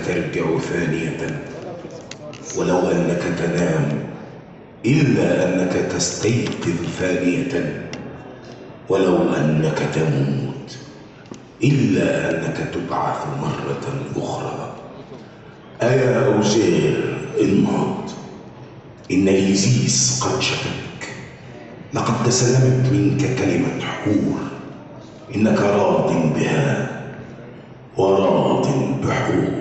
ترجع ثانية، ولو أنك تنام إلا أنك تستيقظ ثانية، ولو أنك تموت إلا أنك تبعث مرة أخرى. أيا أوزير انهض، إن إيزيس قد شفتك، لقد تسلمت منك كلمة حور، إنك راض بها وراض بحور.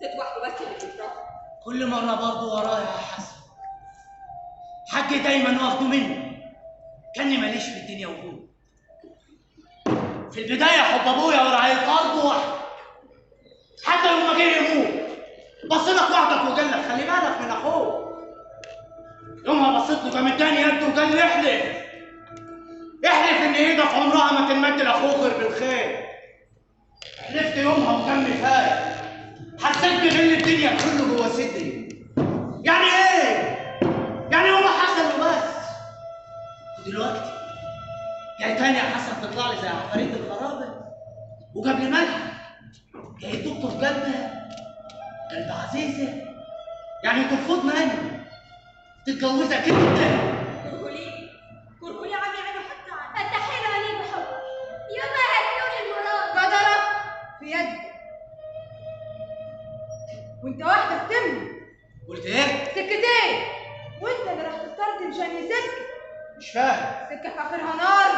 ست وحده بس اللي بيكرهه. كل مرة برضه ورايا يا حسن. حاجي دايما واخده مني كاني ماليش في الدنيا وجود. في البداية حب ابويا ورعاية قلبه واحد، حتى لما جه يموت بصلك وحدك وقال لك خلي بالك من اخوك. يومها بصيت له قام اداني يده وقال لي احلف ان ايدك عمرها ما تنمد لاخوك غير بالخير. حلفت يومها ودمي فايق، حسيت بغل الدنيا كله جوه صدري. يعني ايه؟ يعني هو حسن وبس. ودلوقتي جاي تاني يا حسن تطلع لي زي عفاريت الغرابه، وقبل ملح جاي تكتب قلبها قلب عزيزه. يعني ترفض مني تتجوزك انت. كرهولي عمي عينه حتى عني. انت حلو عليه بحبك يوم هتقول المراد. قدرك في يدك وانت واحده بتمني. قلت ايه؟ سكتين وانت اللي راح تسترد مشان يسكت. مش فاهم. سكه اخرها نار،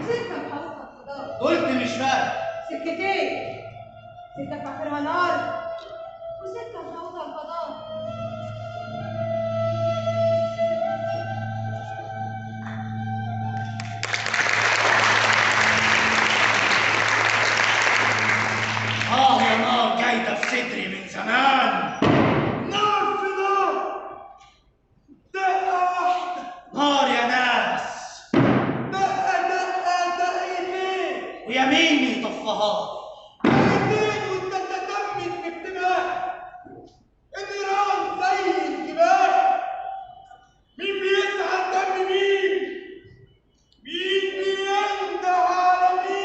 سكه محوطه الخضار. قلت مش فاهم. سكتين، سكه اخرها نار وسكه محوطه الفضاء. يا نار جايده في صدري من زمان. نار في نار، دقه واحده. نار يا ناس، دقيقتين ويميني طفها. دقيقتين وانت تتمم في ابتداء النيران زي الجبال. مين بيسعى دم مين؟ مين بيندى على مين؟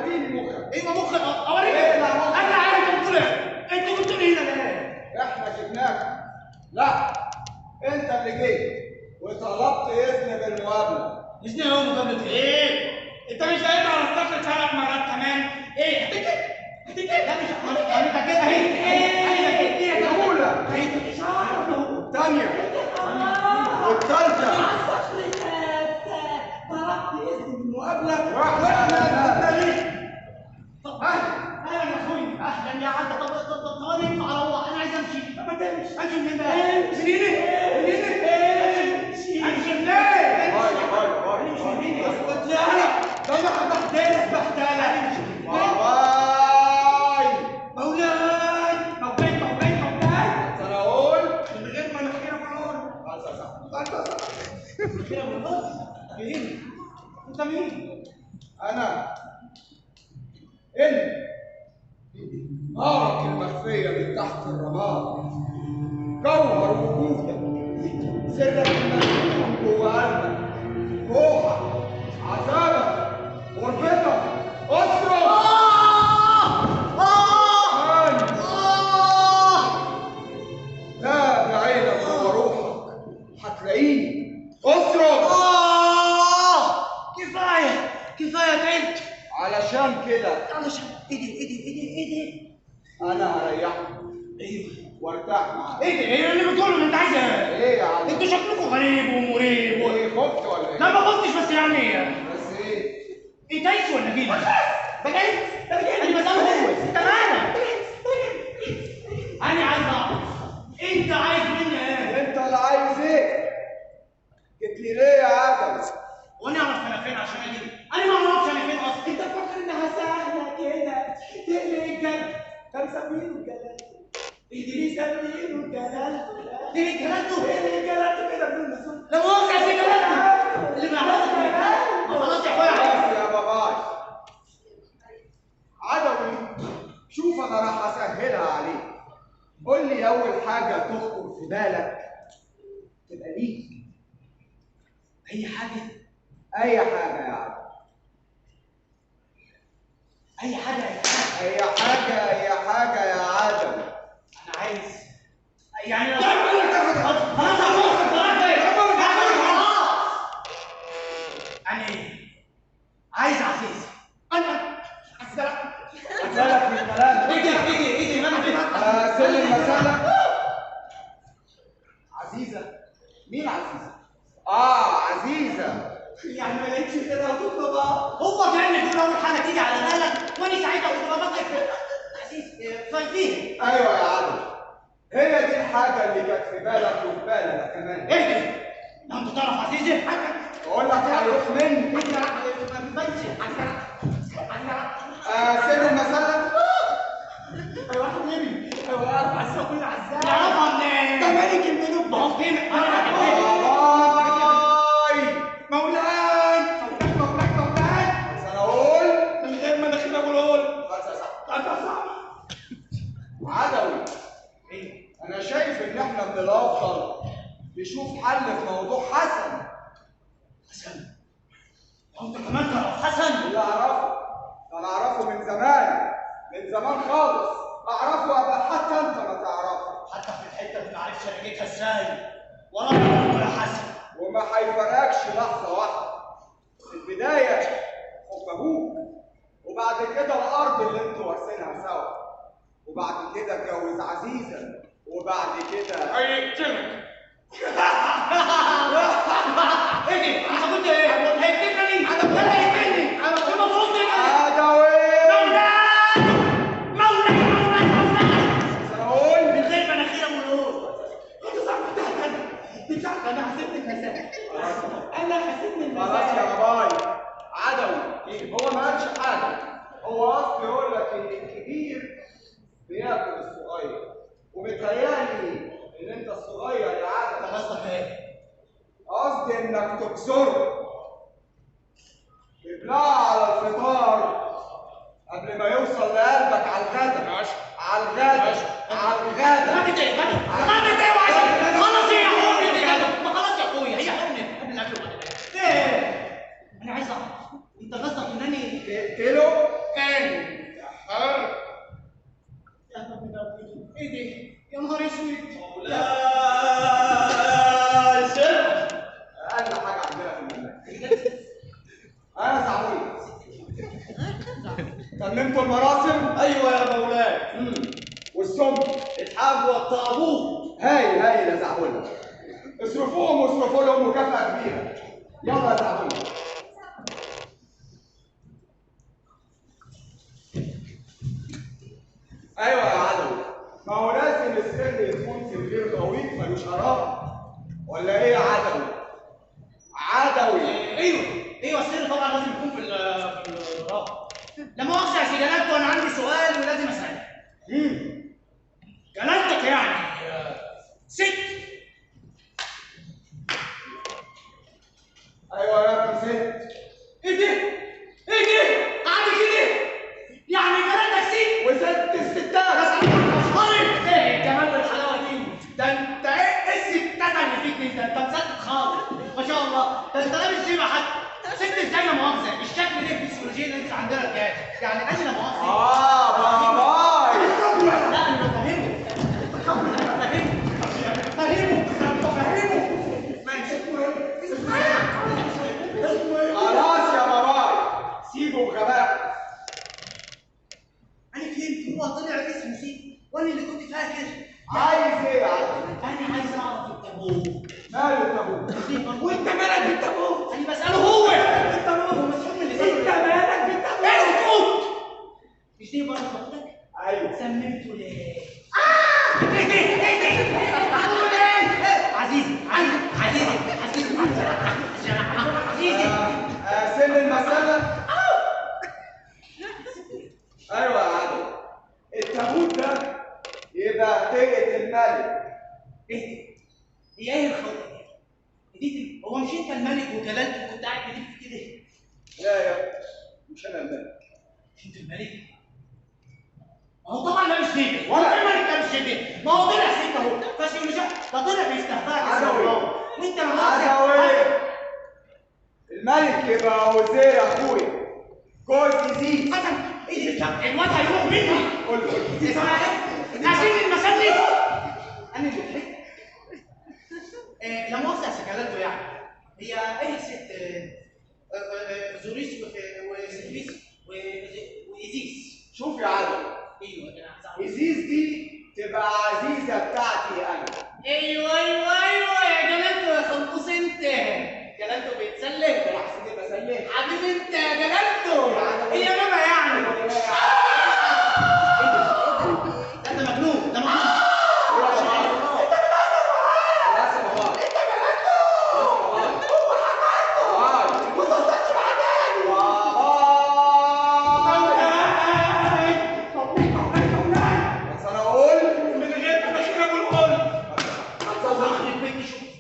وريني مخك. ايوه مخك اوريك. اقلع مخك. انا عارف انت بتقول ايه. انتوا جبتوني هنا ليه؟ احنا جبناك. لا، انت اللي جيت وطلبت اذن بالمقابله. اذن ايه مقابله ايه؟ انت مش قايل على الصخر 3 مرات كمان؟ ايه هتكتب؟ لا مش انا كده اهي. ايه الاولى والثانيه والثالثه. طلبت اذن بالمقابله واحنا طب اهلا يا اخوي. اهلا يا عم. طب ثواني ينفع اروح؟ انا عايز امشي. ما تمشي. امشي منين بقى؟ امشي منين؟ اسكت يا ده انا بحتاج بحتاج. مولاي انا اقول من غير ما نحكي انت مين؟ انا انت نارك المخفيه من تحت الرماد، جوهر وجودك، سرك المكتوم جوه قلبك، روحك، عذابك، غربتك، اصرخ. لا بعينك جوه روحك هتلاقيني. اصرخ. كفايه تعبت. علشان كده ايه انا هريحك ايوه وارتاح معاك. ايه اللي بتقوله ده؟ انت عايز ايه؟ ايه يا عم؟ انتوا شكلكم غريب ومريب ايه خفت ولا ايه؟ لا ما قلتش بس يعني بس ايه؟ انت ايش ولا كده؟ بجد؟ انا بسأله هو انت مالك؟ انا عايز اعرف انت عايز مني ايه؟ انت اللي عايز ايه؟ جيت لي ليه يا ادم؟ وانا اعرف انا فين عشان اجي؟ انا ما اعرفش انا فين اصلا. انت فاكر انها سهله كده تقلق الجد؟ كان سمينه الجلال ادريس سمينه الجلال دي جلالته كده بدون مسؤول. لا مؤاخذه يا جلالته اللي بيعرفك ما خلاص يا اخويا. بس يا باباي عدوي، شوف انا راح اسهلها عليك. قول لي اول حاجه تخطر في بالك تبقى ليك. اي حاجه اي حاجه يا عدوي. اي حاجه اي حاجه اي حاجه يا عدوي. انا عايز يعني خلاص يعني عايز عزيز. انا اسالك من كلامك. ايدي ما سن المساله. عزيزه؟ مين عزيزه؟ عزيزه. يعني ما لقيتش كده وتطلبها. هو كان يقول اول حاجه تيجي على بالك وانا ساعتها كنت بفكر عزيز فايتين. ايوه يا عدوي، هي دي الحاجه اللي كانت في بالك وفي بالنا كمان. ايه ده؟ انت تعرف عزيزي؟ اقول لك هيروح مني. انت ما تبانش سن المساله. ايوه واحد مني. ايوه عزيزه كل عزيزه يعرفها منين؟ ده ملك الملوك بقصدين. مولاي بس انا اقول من غير ما داخل اقول عدوي. انا شايف ان احنا من الافضل نشوف حل في موضوع حسن. انت كمان تعرف حسن؟ اللي اعرفه انا اعرفه من زمان خالص. اعرفه قبل حتى انت ما تعرفه. حتى في الحته اللي ما عرفش انا جيتها ازاي ولا ولا حسن. وما هيفرقش لحظه واحده. في البدايه حب ابوك، وبعد كده الارض اللي انتوا وارثينها سوا، وبعد كده اتجوز عزيزه، وبعد كده هيقتلك. ايه انت قلت ايه؟ هيقتلني؟ انا هيقتلني. انا كنت المفروض عدوي. مولاي بس انا اقول من غير مناخير ونور. انت صح انا حسيت المسافه. انا حسيت المسافه. خلاص يا باباي. عدوي هو ما قالش حاجه، هو قصده يقول لك ان الكبير بياكل الصغير، ومتهيألي ان انت الصغير يا عدوي. قصدك ايه؟ قصدي انك تكسره، تبلعه على الفطار قبل ما يوصل لقلبك على الغدا. على الغدا. على الغدا. غدا ايه؟ غدا ايه وعشان خلاص يا اخويا. ما خلاص يا اخويا هي حرمت قبل الاكل وغدا. ايه؟ انا عايز اعرف انت قصدك انني تقتله؟ ايه ده؟ يا نهار اسود. مولاي سر اقل حاجه عندنا في المملكه. انا زعوي تممتوا المراسم؟ ايوه يا مولاي. والسم الحاج والطابوت. هايل هايل يا زعبولة. اصرفوهم واصرفوا لهم مكافأة كبيرة. يلا يا زعبولة. ايوه يا عدوي، ما هو لازم السر يكون في الغير غويط ملوش قرار. ولا ايه يا عدوي؟ عدوي. ايوه السر طبعا لازم يكون في الراحه. لا مؤاخذه يا سيدي جلالته، انا عندي سؤال ولازم اساله. جلالتك يعني ست؟ ايوه يا ابني ست. ايه ده؟ ايه ده؟ قاعد كده؟ يعني جلالتك ست؟ وست الستات. ايه الجمال والحلاوه دي؟ ده انت ايه الستات اللي فيك انت مسدد خالص ما شاء الله. ده انت لابس شيبه حتى. ست ازاي لا مؤاخذه؟ الشكل ده الفسيولوجيه اللي انت عندنا الجاهز يعني انا لا مؤاخذه. باي. لا انا بفهمه. خلاص يا باباي سيبه بغباء. انا فهمت، هو طلع اسمه سيد وانا اللي كنت فاكر. عايز ايه يا عدوي؟ انا عايز اعرف التابوت. ماله التابوت؟ وانت مالك بالتابوت؟ انا بساله هو. انت مالك؟ هو مسؤول من اللي زي انت مالك بالتابوت؟ ايه التابوت؟ مش دي برضه صوتك؟ ايوه. سممته ليه؟ عزيزي سن المسألة. ايوه يا عدوي، التابوت ده يبقى هدية الملك. ايه؟ هي ايه الخطة دي؟ هو مش انت الملك وجلالته كنت قاعد بتلف كده؟ لا يا ابني مش انا الملك. انت الملك؟ ما هو طبعا ده مش كده، ولا الملك ده مش كده، ما هو طلع ست اهو، بس مش ده طلع بيستهبلك. عدوي وانت عدوي، الملك يبقى وزير اخويا جوز يزيد. حسن ايه ده؟ الواد هيروح مني. قول اسمع ايه؟ عايزين المسلي. انا اللي ضحكت. لا مؤاخذه يا سكالته يعني. هي ايه ست زوريس وسيفيس وإيزيس؟ شوف يا عدوي، ايوه انا عايز اعرف. إيزيس دي تبقى عزيزة بتاعتي أنا. ايوه يا جلالته يا خلقوس انت. جلالته بيتسلم. يا حسيني بسلم. حبيبي انت يا جلالته. هي ماما يعني. ده مجنون، ده مجنون.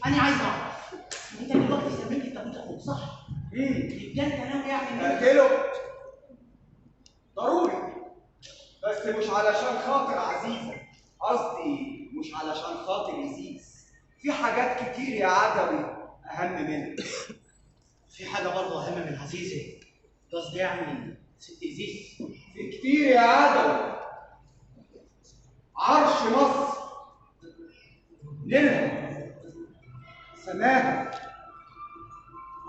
انا عايز اعرف انت دلوقتي سميت التابوت اخوك صح؟ يبقى انت ناوي يعني اقتله ضروري، بس مش علشان خاطر عزيزة، قصدي مش علشان خاطر إيزيس. في حاجات كتير يا عدوي أهم منها. في حاجه برضه اهم من عزيزه، قصدي يعني ست إيزيس. في كتير يا عدوي. عرش مصر، نيلها، سماها،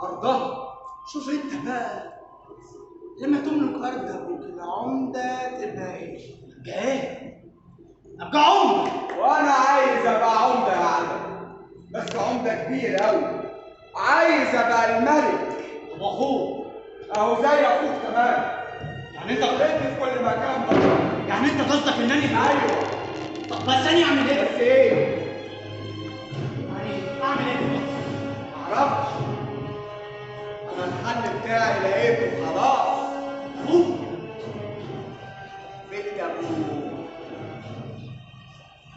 أرضها. شوف انت بقى لما تملك ارضك العمده تبقى ايه؟ ابقى عمده. وأنا عايز أبقى عمدة يا عدوي، بس عمدة كبير أوي. عايز أبقى الملك. طب اخوك أهو زي أخوك كمان. يعني انت في كل مكان بره. يعني انت قصدك ان انا أيوه. طب بس انا اعمل ايه؟ بس إيه؟ يعني اعمل ايه دلوقتي؟ معرفش. أنا الحل بتاعي لقيته خلاص. اخوك في التابوت.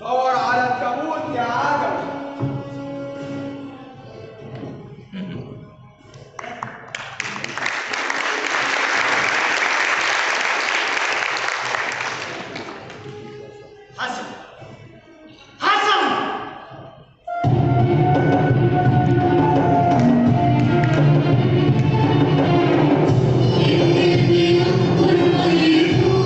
دور على التابوت يا عدوي. حسن إني أنظر غيره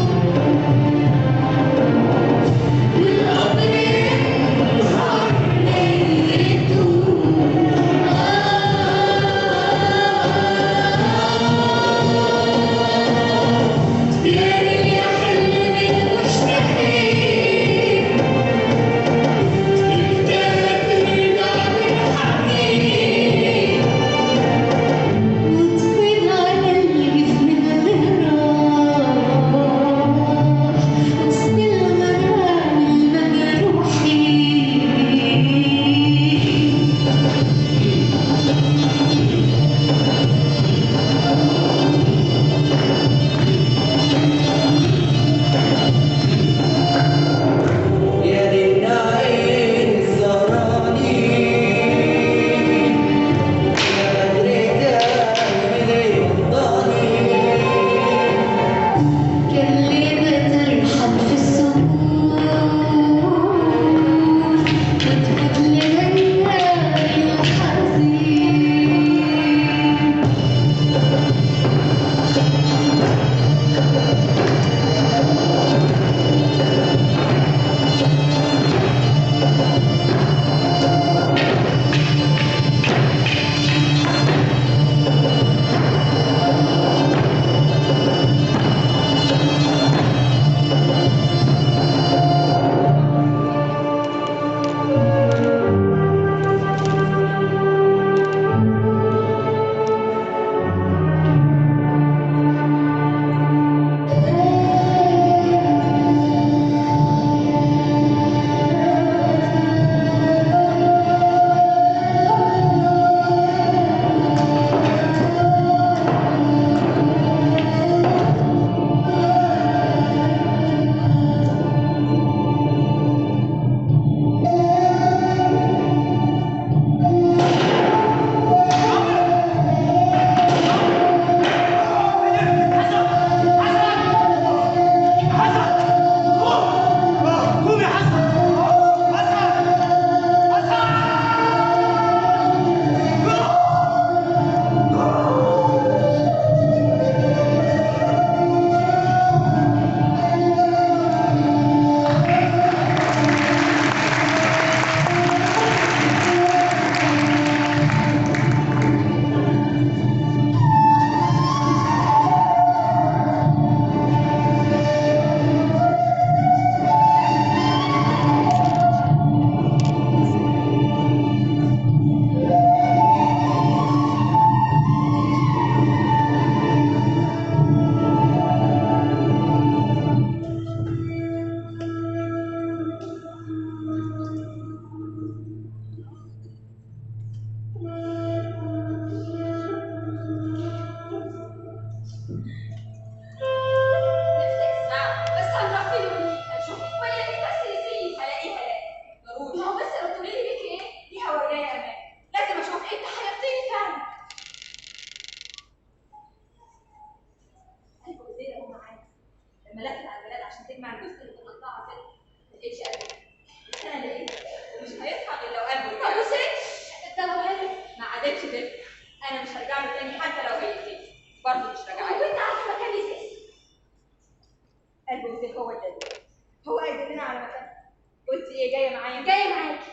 جايه معايا؟ جايه معاكي.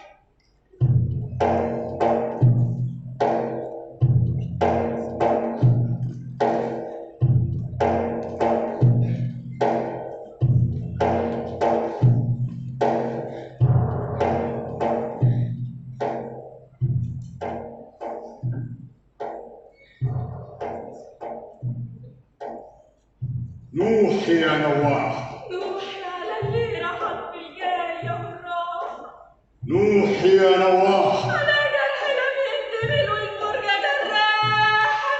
نوحي يا نواح، نوحي على اللي راحت بالجايه والراحه، نوحي يا نواح، على جرح لم يندمل والفرجه جراحه،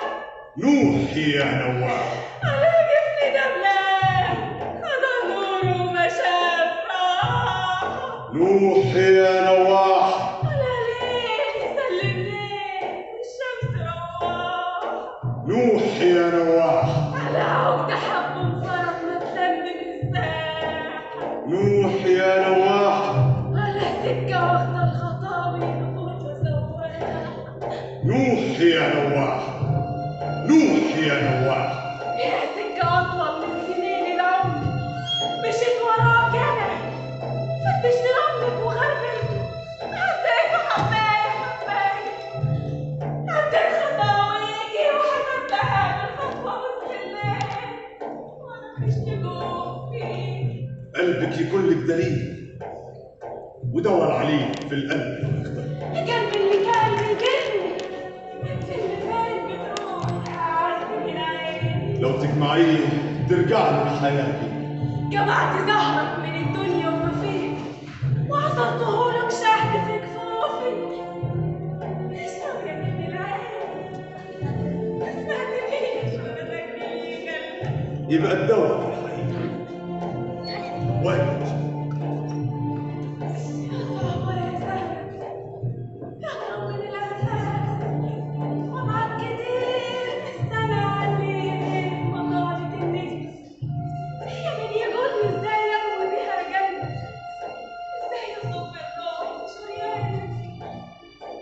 نوحي يا نواح، على جفن دبلان خد نور وما شاف راحه، نوحي يا نواح، على ليل يسلم ليل والشمس رواحه، نوحي يا نواح، على عود حب وفرح ما تلملم الساحه، نوحي يا نواح، على سكه واخده الخطاوي نفوت وسواحه، نوحي يا نواح، نوحي يا نواح، فيها سكة أطول من سنين العمر، مشيت وراك أنا، فتشت رملك وغربلته، حبيت وحباية حباية، عديت خطاويكي وحسبتها بالخطوة بسم الله، وأنا عشت جوه فيك. قلبك يكون لك دليل ودور عليه في القلب واختار. قلبي اللي كان بيجرني في اللي فات بتروح أعز من عيني، لو تجمعيه ترجع له بحياتي. جمعت زهرك من الدنيا وما فيها وعصرته لك شهد في كفوفي، اشرب يا ابن العين ما سمعتنيش وانا بجري قلبك، يبقى الدواء في الحقيقة واحد. يا صعبة يا سهلة يا أقرب من الأنفاس، ومعاك كتير السنة عليك وطالت النجم، هي من يقول ازاي اروي بيها قلبي، ازاي اصب الروح شريان،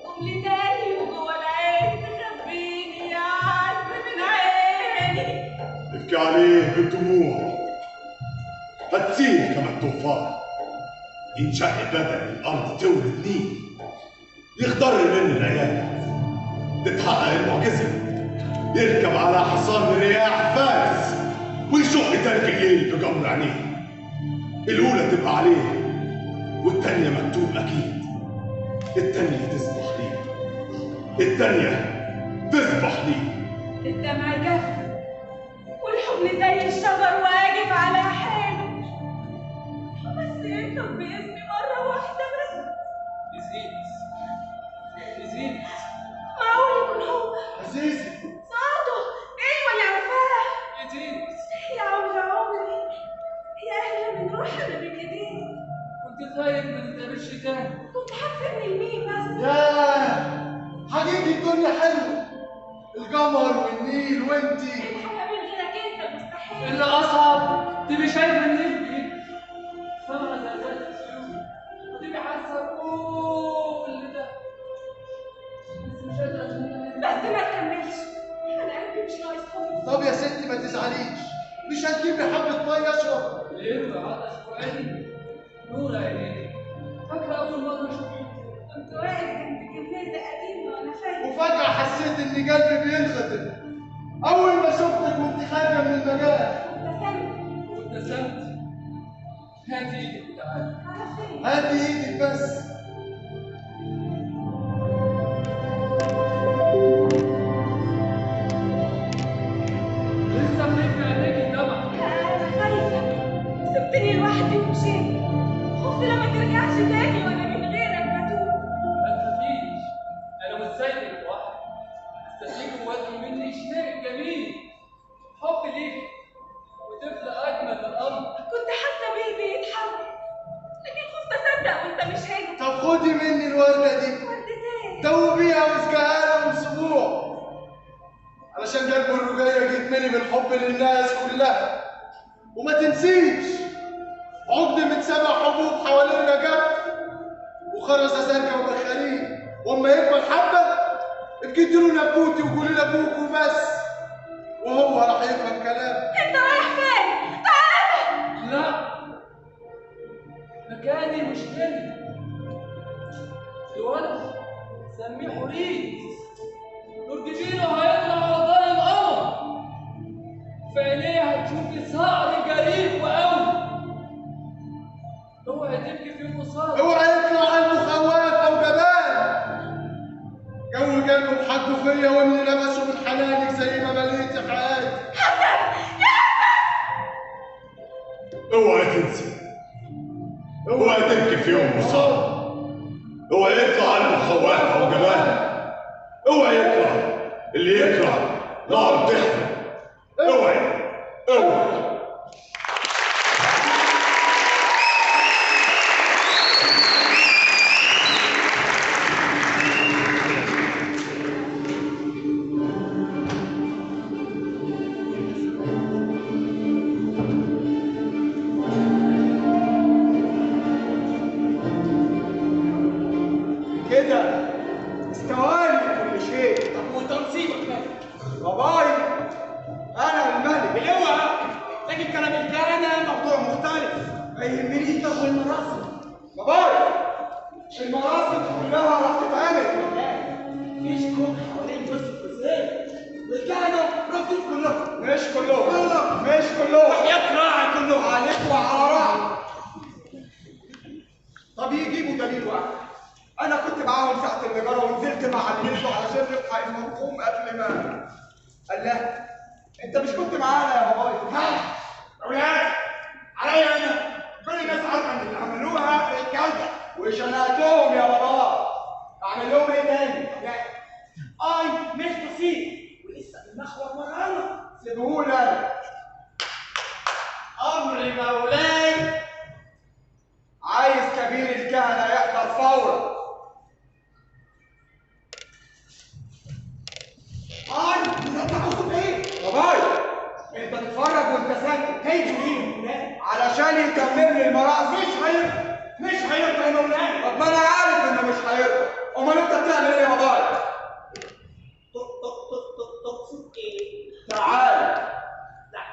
قوم لي تاني وجوه العين تخبيني يا عز من عيني، ابكي عليه بالدموع هتسيل كما الطوفان، ينشق بدل الارض تولد نيل، يخضر من العيال تتحقق المعجزه، يركب على حصان الرياح فارس ويشق تلك الليل بجمر عينيه، الاولى تبقى عليه والتانيه مكتوب اكيد، التانيه تصبح ليه، التانيه تصبح ليه. الدمع جف والحضن زي الشجر واقف على حاله، بس يكتب باسمي مرة واحدة بس، نسيت معقول يكون هو عزيزي صوته؟ ايوه اللي عارفاه، نسيت يا عمري يا اهلا من روح حبيبك ايديك، كنت خايف ما نتقابلش تاني. كنت هتسيبني لمين بس؟ ياه حقيقي الدنيا حلوه، القمر والنيل وانتي. الحياة من غيرك انت مستحيل. اللي اصعب تبقي شايفه النيل بايدك، سامعه زلزال السيول وتبقي حاسه بكل ده، بس مش قادره اتمنى. بس ما تكملش، انا قلبي مش ناقص خالص. طب يا ستي ما تزعليش، مش هتجيبي حبة مية اشرب؟ ليه وعطش فؤادي نور عينيك، فاكره اول مره شفتك كنت واقف جنب جميزة قديمة وانا فاكر، وفجأة حسيت إن قلبي بينخدم أول ما شفتك وأنت خارجة من المجال. وابتسمت. وابتسمت. هاتي ايدك وتعالي. على فين؟ هاتي إيدك بس. لسه بنجري عليكي الدمع. انا خايفة، سبتني لوحدي ومشيت، خفت لما ترجعش تاني وانا من غيرك بتوه. ما تخافيش، انا مش سايبك لوحدك، استنيك جواكي مني شيء جميل، حب ليك وطفل اجمل الامر. كنت حاسة بيه بيتحرك، لكن خفت اصدق وانت مش هنا. طب خدي مني الوردة دي، وردتين دوبيها واسقيها لها أسبوع، علشان قلب الرجاية يتملي بالحب للناس كلها. وما تنسيش عقد من 7 حبوب حوالين رقبتك وخرزة زرقاء وبخارين، واما يكبر حبة ابكي له نبوتي وقولي لابوك وبس، وهو راح يفهم كلامك. انت رايح فين؟ تعالى. لا، مكاني مش هنا، فيا واملي نفسه من حنانك زي ما مليت حياتي. اوعي تنسي، اوعي تبكي في يوم مصاب، اوعي يطلع قلبه خوافه وجمال، اوعي يكره اللي يكره نار تحمل، اوعي اوعي. كده استواني كل شيء. طب وتنصيبك مالك؟ باباي انا الملك. اوعى لكن كلام الكهنه موضوع مختلف. ما يهمنيش. طب والمراسم؟ باباي المراسم كلها راح تتعمل. مفيش كوم حوالين جثة حسين والكهنه رافضين كلهم. مش كلهم مش كلهم. وحياة راعي كلهم. عليك وعلى راعي. طب يجيبوا دليل واحد. انا كنت معاهم ساعه النجاره ونزلت مع النسوة علشان نلحق المرحوم قبل ما. الله، انت مش كنت معانا يا باباي؟ ها اولاد عليا انا كل الناس عارفه ان اللي عملوها الكلبه وشنقتهم يا بابا. اعمل لهم ايه تاني؟ اي مش بسيط ولسه المخور ورانا. سيبهولي انا. امر مولاي. عايز كبير الكهنه يحضر فورا. انت عاوزه ايه؟ باباي انت تتفرج وانت ساكت. هيجي ليه يا مولاي؟ علشان يكمل لي المراسم. مش هيرضى يا مولاي. طب ما انا عارف انه مش هيرضى. امال انت بتعمل ايه يا باباي؟ تقصد ايه؟ تعال. لا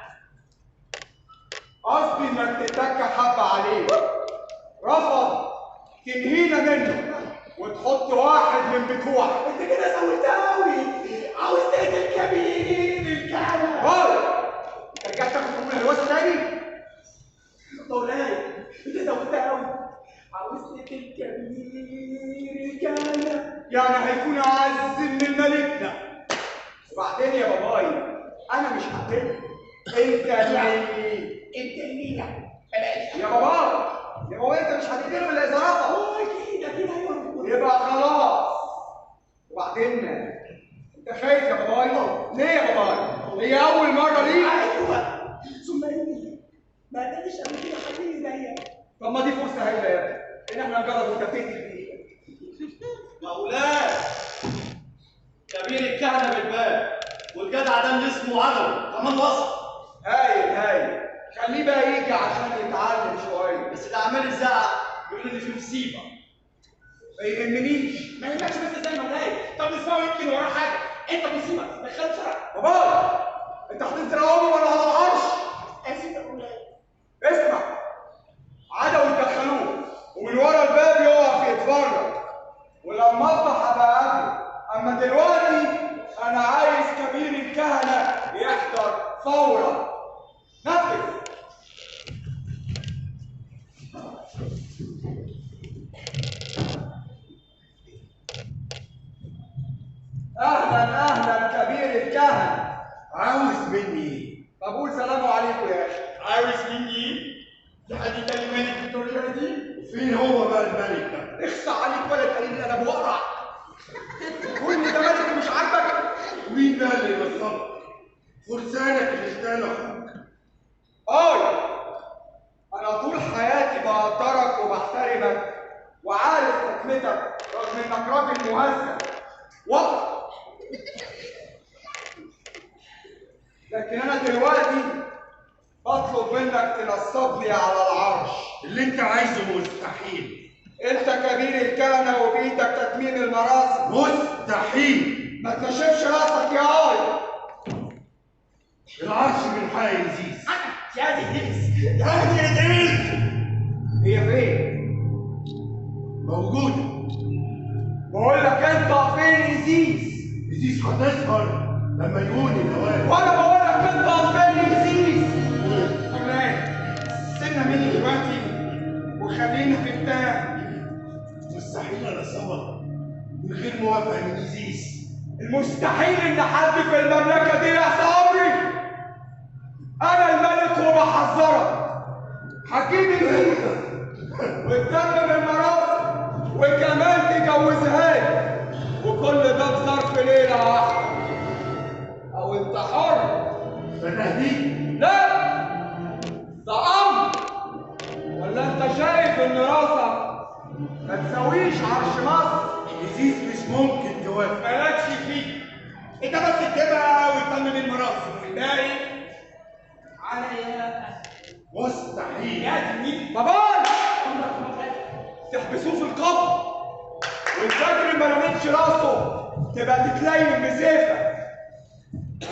قصدي انك تتك حبه عليه. رفض تنهينا منه وتحط واحد من بتوعك. انت كده سويتها قوي. عاوز تقتل كبير الكهنه. باي انت رجعت تاخد حكم الهوس تاني؟ مولاي انت زودتها قوي. عاوز تقتل كبير الكهنه. يعني هيكون اعز من الملكنا. وبعدين يا باباي انا مش هقتلك. انت اللي بلاش يا بابا انت مش هتقتله الا اذا رفض. اكيد هيرفض. يبقى خلاص. وبعدين انت خايف يا باباي؟ ليه يا باباي؟ هي اول مره ليك؟ ايوه ثم اني ما قدرتش قبل كده حبيبي زيك. طب ما دي فرصه هايله يا ابني ان احنا نجرب وانت بتقتل بايدك. مولاي كبير الكهنه بالباب والجدع ده اللي اسمه عدوي كمان وصل. هايل خليه بقى يجي عشان يتعلم شويه. بس ده عمال يزعق بيقول ان في مصيبه. ما يهمنيش. ما يهمكش بس زي مولاي. طب اسمعوا يمكن وراه حاجه. انت مصيبه دخلت بسرعه. باباي انت هتنزل اهو ولا على العرش؟ اسف يا مولاي. اسمع عدوي يدخلوه ومن ورا الباب يقف يتفرج ولما اصبح ابقى قبله. اما دلوقتي انا عايز كبير الكهنه يحضر فورا. نفذ. اهلا كبير الكهنه. عاوز مني ايه؟ بقول سلام عليكم يا اخي. عاوز مني لحد كلماني بالطريقه دي؟ فين هو بقى الملك ده؟ اخصى عليك ولا تقليل الادب واقرع. وانت ده ملك مش عاجبك؟ مين ده اللي يوصلك؟ فرسانك اللي اختال اخوك. انا طول حياتي بقدرك وبحترمك وعارف حكمتك رغم انك راجل مهذب وقت. لكن انا دلوقتي بطلب منك تنصبني على العرش. اللي انت عايزه مستحيل. انت كبير الكهنه وبايدك تتميم المراسم. مستحيل. ما تنشفش راسك يا العرش من حق يزيز. يا دي ادريس. هي فين؟ موجودة. بقول لك انت فين يزيز؟ يزيز هتظهر لما يكون الأوان. وانا بقول لك انت فين يزيز؟ مولاي سيبنا مني دلوقتي وخلينا في التاني. مستحيل أنا أصور من غير موافقة من يزيز. المستحيل ان حد في المملكه دي يعصى امري. انا الملك وبحذرك. هتجيب البيت وتتمم المراسم وكمان تجوزها لي، وكل ده في ظرف ليله واحده. او انت حر. ده تهديد. لا، ده امر. ولا انت شايف ان راسك ما تساويش عرش مصر؟ إيزيس مش ممكن توافق. مالكش فيه. انت بس تجيبها وتتمم المراسم والباقي عليا. مستحيل. يا زميلي باباي تحبسوه في القبر والفجر ما رميتش راسه تبقى تتلين بسيفك.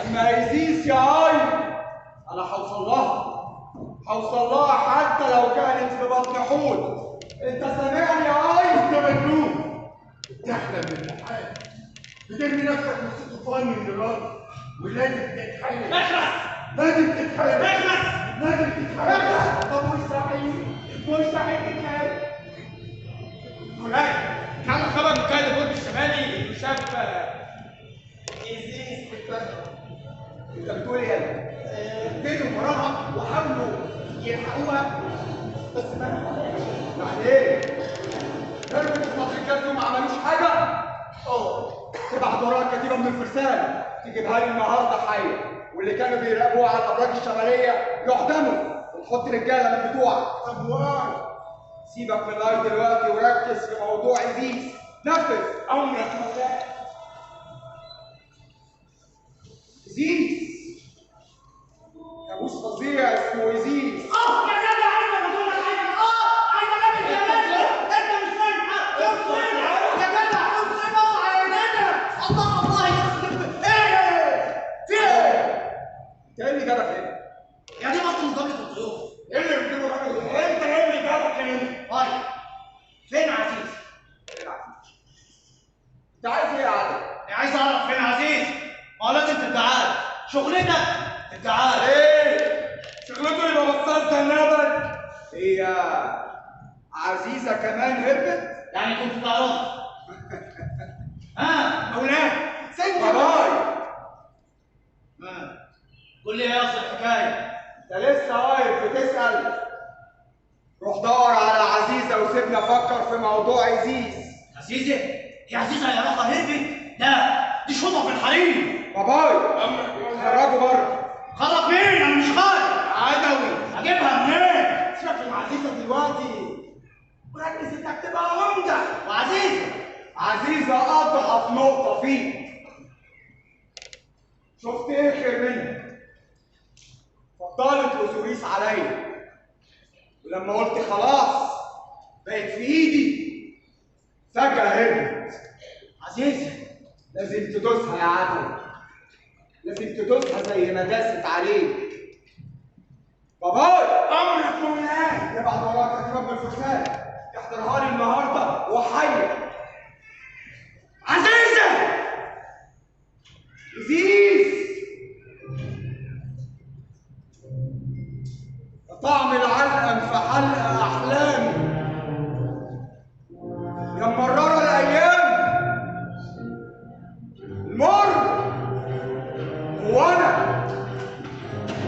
اما ايزيس يا عاي انا هوصل لها حتى لو كانت في بطن حوت. انت سامعني يا عاي؟ انت مجنون. تحلم بالحال. بترمي نفسك في طوفان من النار ولازم تتحرك. اخرس. لازم تتحرك. اخرس. لازم تتحرك. طب مستحيل تتحرك. مولاي كان خبر من قائد البرج الشمالي انه شاف ايزيس بتتبدل. انت بتقول ايه؟ اديتهم وراها وحاولوا يلحقوها بس ما نفعش. يعني ايه؟ هربت في مطريكات وما عملوش حاجه؟ تبعت وراها كتيبه من الفرسان تجيبها لي النهارده حيه، واللي كانوا بيراقبوها على الابراج الشماليه يعدموا، ونحط رجاله من بتوعك. طب سيبك من اللايف دلوقتي وركز في موضوع ايزيس. نفذ امرك مولاي. ايزيس كابوس فظيع اسمه ايزيس. يا جدع عايز اقول لك حاجه. عايز اقابل جمال. انت مش فاهم حاجه. يا جدع اوصله يا جدع. الله يخرب. ايه في ايه؟ انت ايه اللي جابك هنا؟ يا دي بطل مقابله الضيوف. ايه اللي بتجيبه هنا؟ انت ايه اللي جابك هنا؟ طيب فين عزيز؟ انت عايز ايه يا عادل؟ عايز اعرف فين عزيز. ما هو لازم تبقى عارف شغلتك تبقى عارف. ايه؟ شغلته يبقى بصاص جنابك؟ هي عزيزة كمان هربت؟ يعني كنت تعرف. مولاي سيدي باباي. قول لي ايه اصل الحكايه؟ انت لسه واقف بتسأل؟ روح دور على عزيزة وسيبنا افكر في موضوع ايزيس. عزيزه؟ هي عزيزه يا رقه هربت؟ لا دي شوطه في الحريم. باباي خرجوا بره. خرج مين؟ انا مش خارج. عدوي اجيبها منين؟ سيبك من عزيزة دلوقتي وركز انك تبقى عمدة. وعزيزه؟ عزيزة أضعف نقطة فيك. شفت ايه خير منها؟ فضلت وسوريس عليا، ولما قلت خلاص بقت في ايدي فجأة هربت. عزيزه لازم تدوسها يا عدو، لازم تدوسها زي ما داست عليك. باباي امرك مولاي. ابعت وراك كتيبة من الفرسان تحضرها لي النهارده وحيه. عزيزة إيزيس طعم العلقم في حلق أحلامي يا مررة الأيام المر. وأنا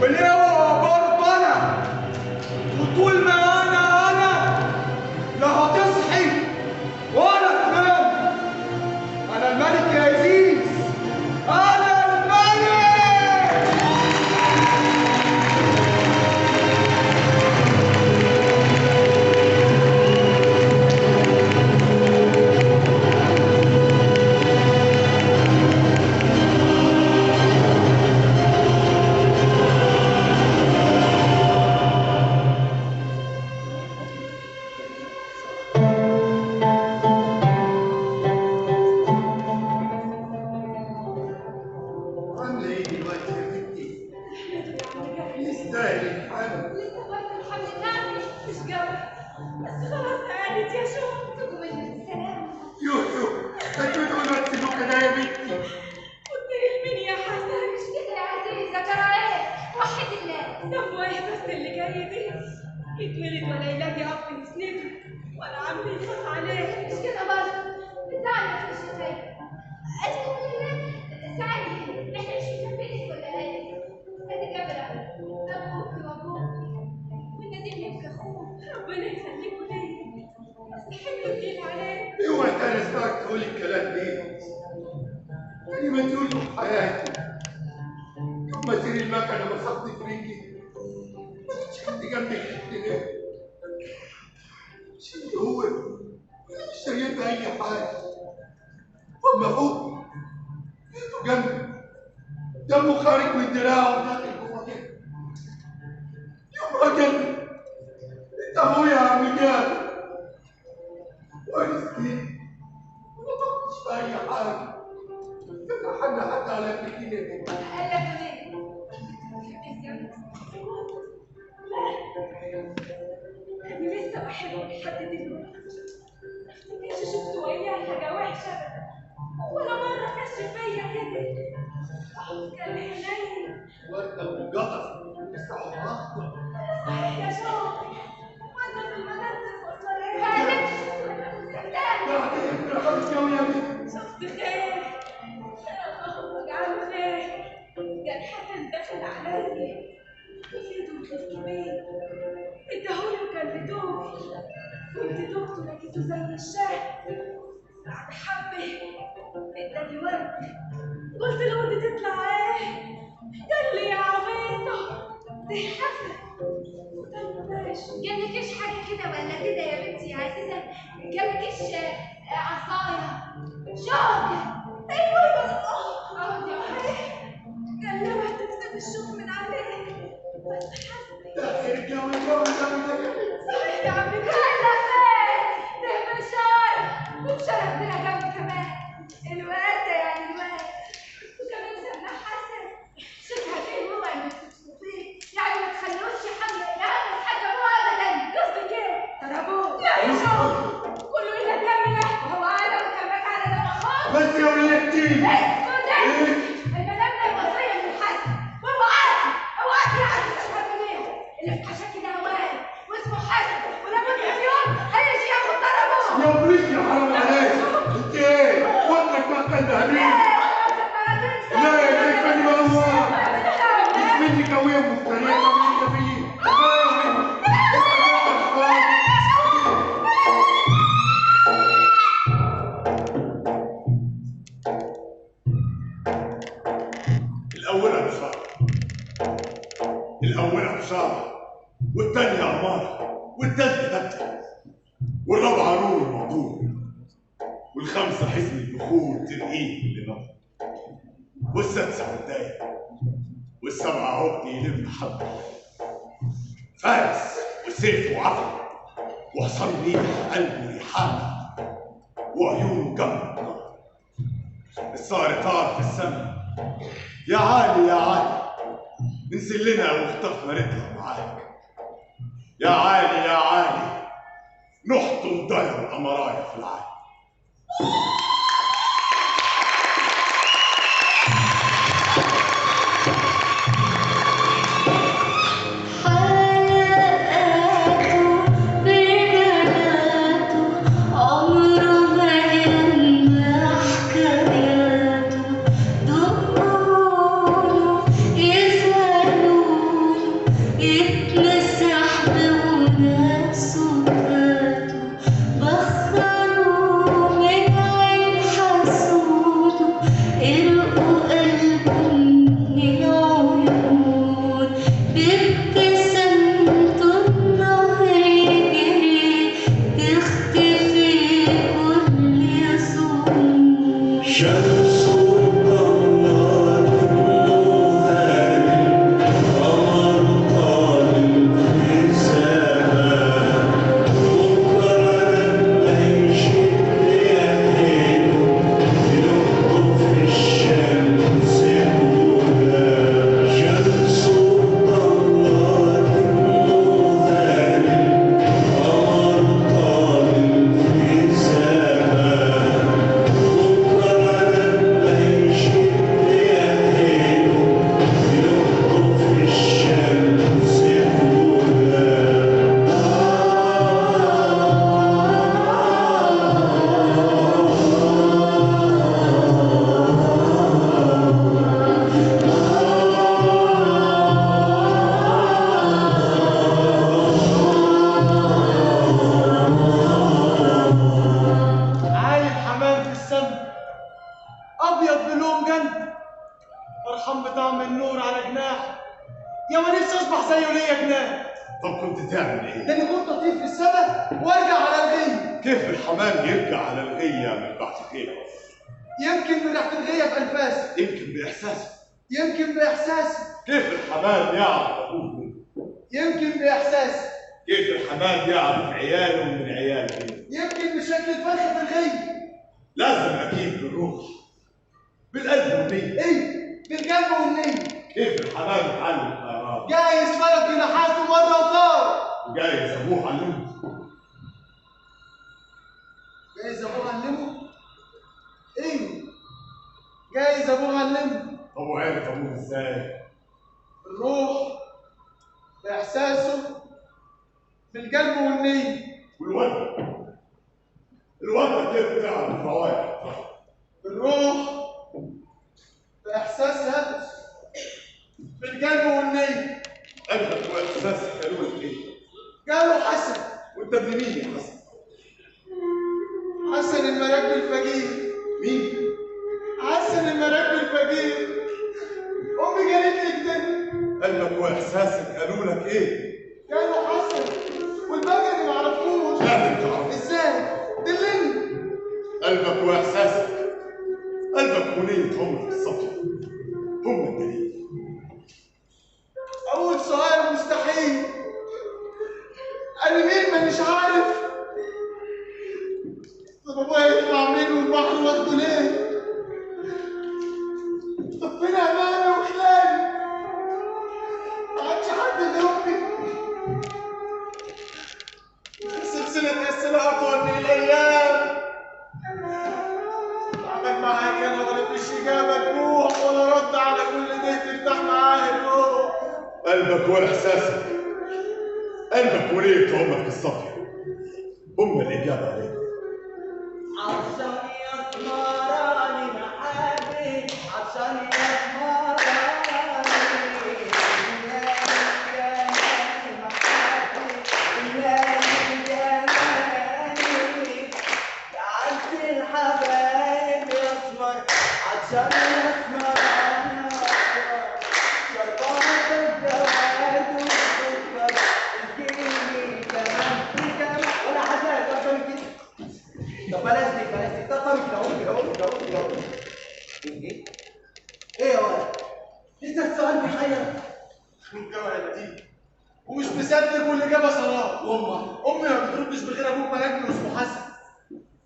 والهوا برضه أنا، وطول ما أنا لا هتصحي ولا تنام. أنا الملك يا إيزيس، أنا الملك. بالله عليك. اوعي تاني اسمعك تقول الكلام ده. يعني ما تقول له حياتي. يوم ما سير المكنه مسكت في رجلي ما كانش حد جنبي كده. مش اللي هو مش شايف اي حاجه. اما فوق لقيته جنبي دمه خارج من دراعه وداخل جوه كده. يوم قال لي انت ابويا يا عم جابر. وانا سكت ما فكرتش في اي حاجه. فكر حد على كده. قال لك ايه؟ أنا لسه بحبه لحد دلوقتي. مفتكرش شفت وياه حاجة وحشة ولا مرة كشف فيا كده. كان حنين. وانت منقطع لسه عمرك. صحيح يا شوقي. وأنت في المدرسة ولا إيه؟ شفت خير. اللهم اجعله خير. كان حسن داخل عليا وفيده الكبير اداهولي وكان بدوبي. كنت دكتور لقيته زي الشهد بعد حبه اداني ورد. قلت له ودي تطلع ايه؟ قال لي يا عبيطه دي حسن. قلت له ماشي. جابلكيش حاجة كده ولا كده يا بنتي يا عزيزة؟ جابلكيش عصاية شوك؟ ايوه بس اقعد يا حبيبي. كلمها تكتب الشوك من عليه بس حسن. صحيح يا عم هلا فين؟ ده بشار وبشار ابننا جنبي كمان. الواد ده يعني الواد وكمان سمنا حسن. شكها فيه هو انك تشوفيه يعني ما تخلوش حمله يعمل حاجه هو ابدا. قصدك ايه؟ ضربوه لا يا شوق كله الا كامله. وهو انا وكمان على ده مخاط. بس يا ولادتي المدام ده وصيه من حسن وهو عارف اوعى يعني تشهر منين. اللي في حشاكي ده هواه واسمه حسن ولابد من يوم هيجي ياخد ضربه. يا وليدي يا حرام عليك. انت ايه؟ وقتك ما كان ذهبين. لا يا كيف ما هو مش منك قويه مفتريه منك فيه. الأولى بشارة والثانية عمارة والثالثة فتة والرابعة نور الموضوع والخامسة حزن البخور ترقيه اللي نور والسادسة والداية والسبعة عقد يلم حبة فارس وسيف وعفو وحصان ريح قلبه ريحانة وعيونه جمر نار. الصار طار في السما يا عالي يا عالي انزل لنا واخطفنا رجلها معاك. يا عالي يا عالي نحطم ضير الأمرايا في العالم. بخروا من زيه ليه يا جنان؟ طب كنت تعمل ايه؟ لاني كنت اطير في السماء وارجع على الغيه. كيف الحمام يرجع على الغية من بعد غيره؟ يمكن بريحه الغيه في انفاسه، يمكن بإحساسه. يمكن باحساسه، كيف الحمام يعرف أبوه؟ يمكن باحساسه، كيف الحمام يعرف عياله من عياله؟ يمكن بشكل الفرخ في الغيه. لازم أكيد بالروح، بالقلب والنية. ايه، بالقلب والنيه. كيف الحمام اتعلم الطيران؟ جايز فرق جناحاته مره وطار. وجايز أبوه علمه. جايز ابوه علمه؟ ايوه، جايز ابوه علمه. طب وعرف أبوه إزاي؟ الروح، باحساسه، بالقلب والنيه. والوالدة كيف تعرف فوائد؟ بالروح، باحساسها، بالقلب والنيه. قلبك وإحساسك قالوا لك إيه؟ قالوا حسن. وأنت ابن مين يا حسن؟ حسن المراكب الفقير. مين؟ حسن المراكب الفقير. امي قالت لي كده. قلبك وإحساسك قالوا لك إيه؟ قالوا حسن والباقي اللي معرفوش. لازم تعرف. ازاي؟ دلني. قلبك وإحساسك، قلبك ونية عمرك الصفر هم الدليل. اول سؤال مستحيل. انا مين مانيش عارف. طب ابويا يطلع منه البحر واخده ليه؟ طب فين اماني وخلاني؟ ما عادش حد يلومني. سلسلة أسئلة أطول من الأيام. تعبان معاك أنا ولا مفيش إجابة تروح ولا رد على كل ده تفتح معاه الروح. قلبك وإحساسك، قلبك ونية عمرك الصفر هم الإجابة عليك. عطشان يسمراني محبي، عطشان يسمراني الحبايب يسمر، عطشان يسمراني شربات الجواد والسكر الجيني كمان في كمان ولا حاجة أكتر من كده. طب بلاش دي طب اهو ايه يا ولد؟ لسه السؤال محير. والجو يا بديل ومش مصدق والإجابة صلاة. أمي ما بتردش بغير أبوك ملاجم اسمه حسن.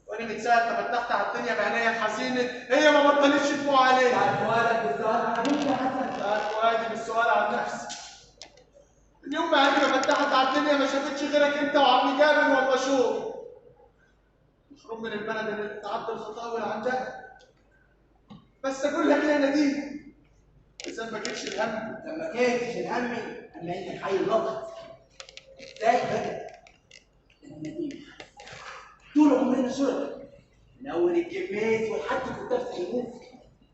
وأنا من ساعة ما فتحت على الدنيا بعينيا الحزينة هي ما بطلتش تفوق عليا. سأل فؤادك بالسؤال عن أبوك يا حسن. سأل فؤادي بالسؤال عن نفسي. من يوم ما عيني ما فتحت على الدنيا ما شافتش غيرك أنت وعم جابر ولا شوف. محروم من البلد اللي تتعدى الخطاوي عندها. بس أقول لك يا نديم إذا ما جيتش الهم. لما كانش الهم أما إنك حي اللقط. إزاي بقى؟ أنا نديم طول عمرنا شرطة من أول الجميز ولحد كتاب سيموف.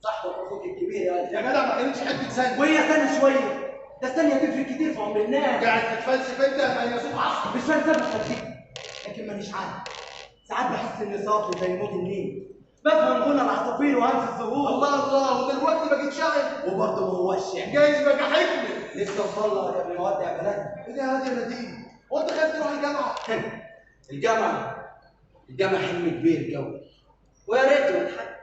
صاحبك أخوك الكبير يا جدع ما كانتش حتة ثانية. وهي سنة شوية. ده الثانية تفرق كتير في عمر الناس. قاعد تتفلسف أنت فيلسوف عصر. مش فلسفة خفيفة لكن مانيش عارف. ساعات بحس إني صافي زي موت النيل. بفهم غنى العصافير وهمس الزهور. الله ودلوقتي بقيت شاعر. وبرضه ما هوش شعر. جايز بقى حكمة. لسه مطلع قبل ما اودع بلدنا. ايه ده يا نديم؟ هو انت خايف تروح الجامعة؟ الجامعة حلم كبير قوي ويا ريت يتحقق.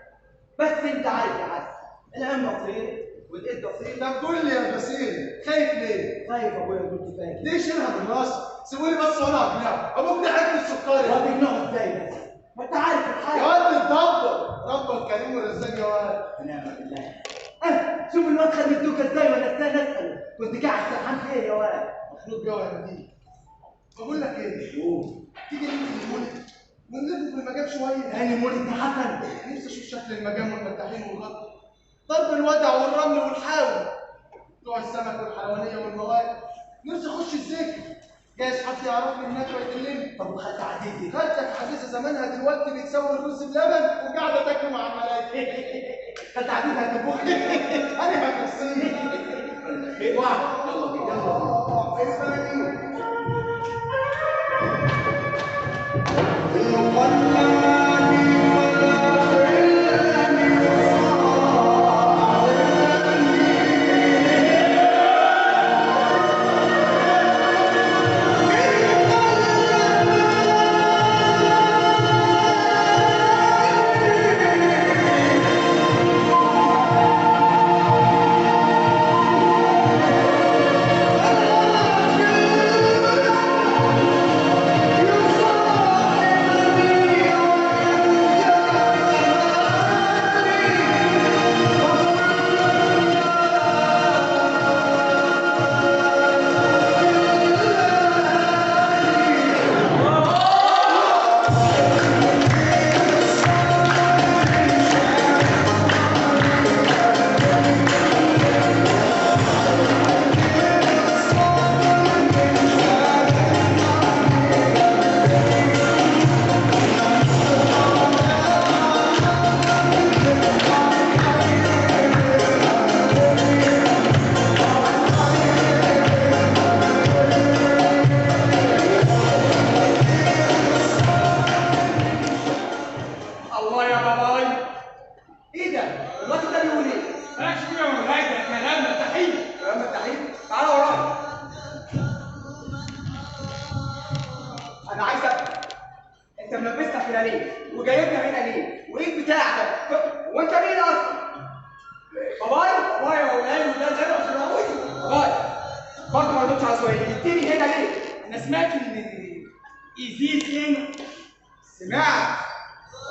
بس انت عارف يا حسن العلم قصير والايد قصير. طب قول لي يا بسيم خايف ليه؟ خايف ابويا كنت فاكر. ليه شيلها بالراس؟ سيبولي بس وانا اقنعه، ابوك ده حته السكري. وهتقنعه ازاي بس؟ ما انت عارف يا الحاجة. واد تدبر، ربك كريم ورزاق يا واد. ونعم بالله. شوف الواد خد الدوكة ازاي ولا استنى اسأله. كنت قاعد سرحان في ايه يا واد؟ مخلوق جوا يا نديم. بقول لك ايه؟ قول. تيجي ننزل المولد ونلف في المجال شويه. تاني مولد يا حسن. نفسي اشوف شكل المجال والمداحين والغطا. ضرب الودع والرمل والحاوي. بتوع السمك والحلوانيه والمواد. نفسي اخش الذكر. جايز حد يعرفني هناك ويدلني. طب وخدت عديتي. خالتك حديثه زمانها دلوقتي بتسوي الرز بلبن وقاعده تاكله مع الملايكه. خدت عديتي هتبوخني. انا هكسيك. واحد يلا بينا الله يا باباي. ايه ده؟ الواد ده بيقول ايه؟ مالكش فيه يا مولاي، ده كلام مستحيل. كلام مستحيل؟ تعالى ورايا. انا عايز افهم، انت ملبسنا كده ليه؟ وجايبنا هنا ليه؟ وايه بتاع ده؟ وانت مين اصلا؟ باباي يا مولاي، وده زي اخراوي. باباي برضه ما ردتش على سؤالي، جبتني هنا ليه؟ انا سمعت ان ايزيس هنا. سمعت؟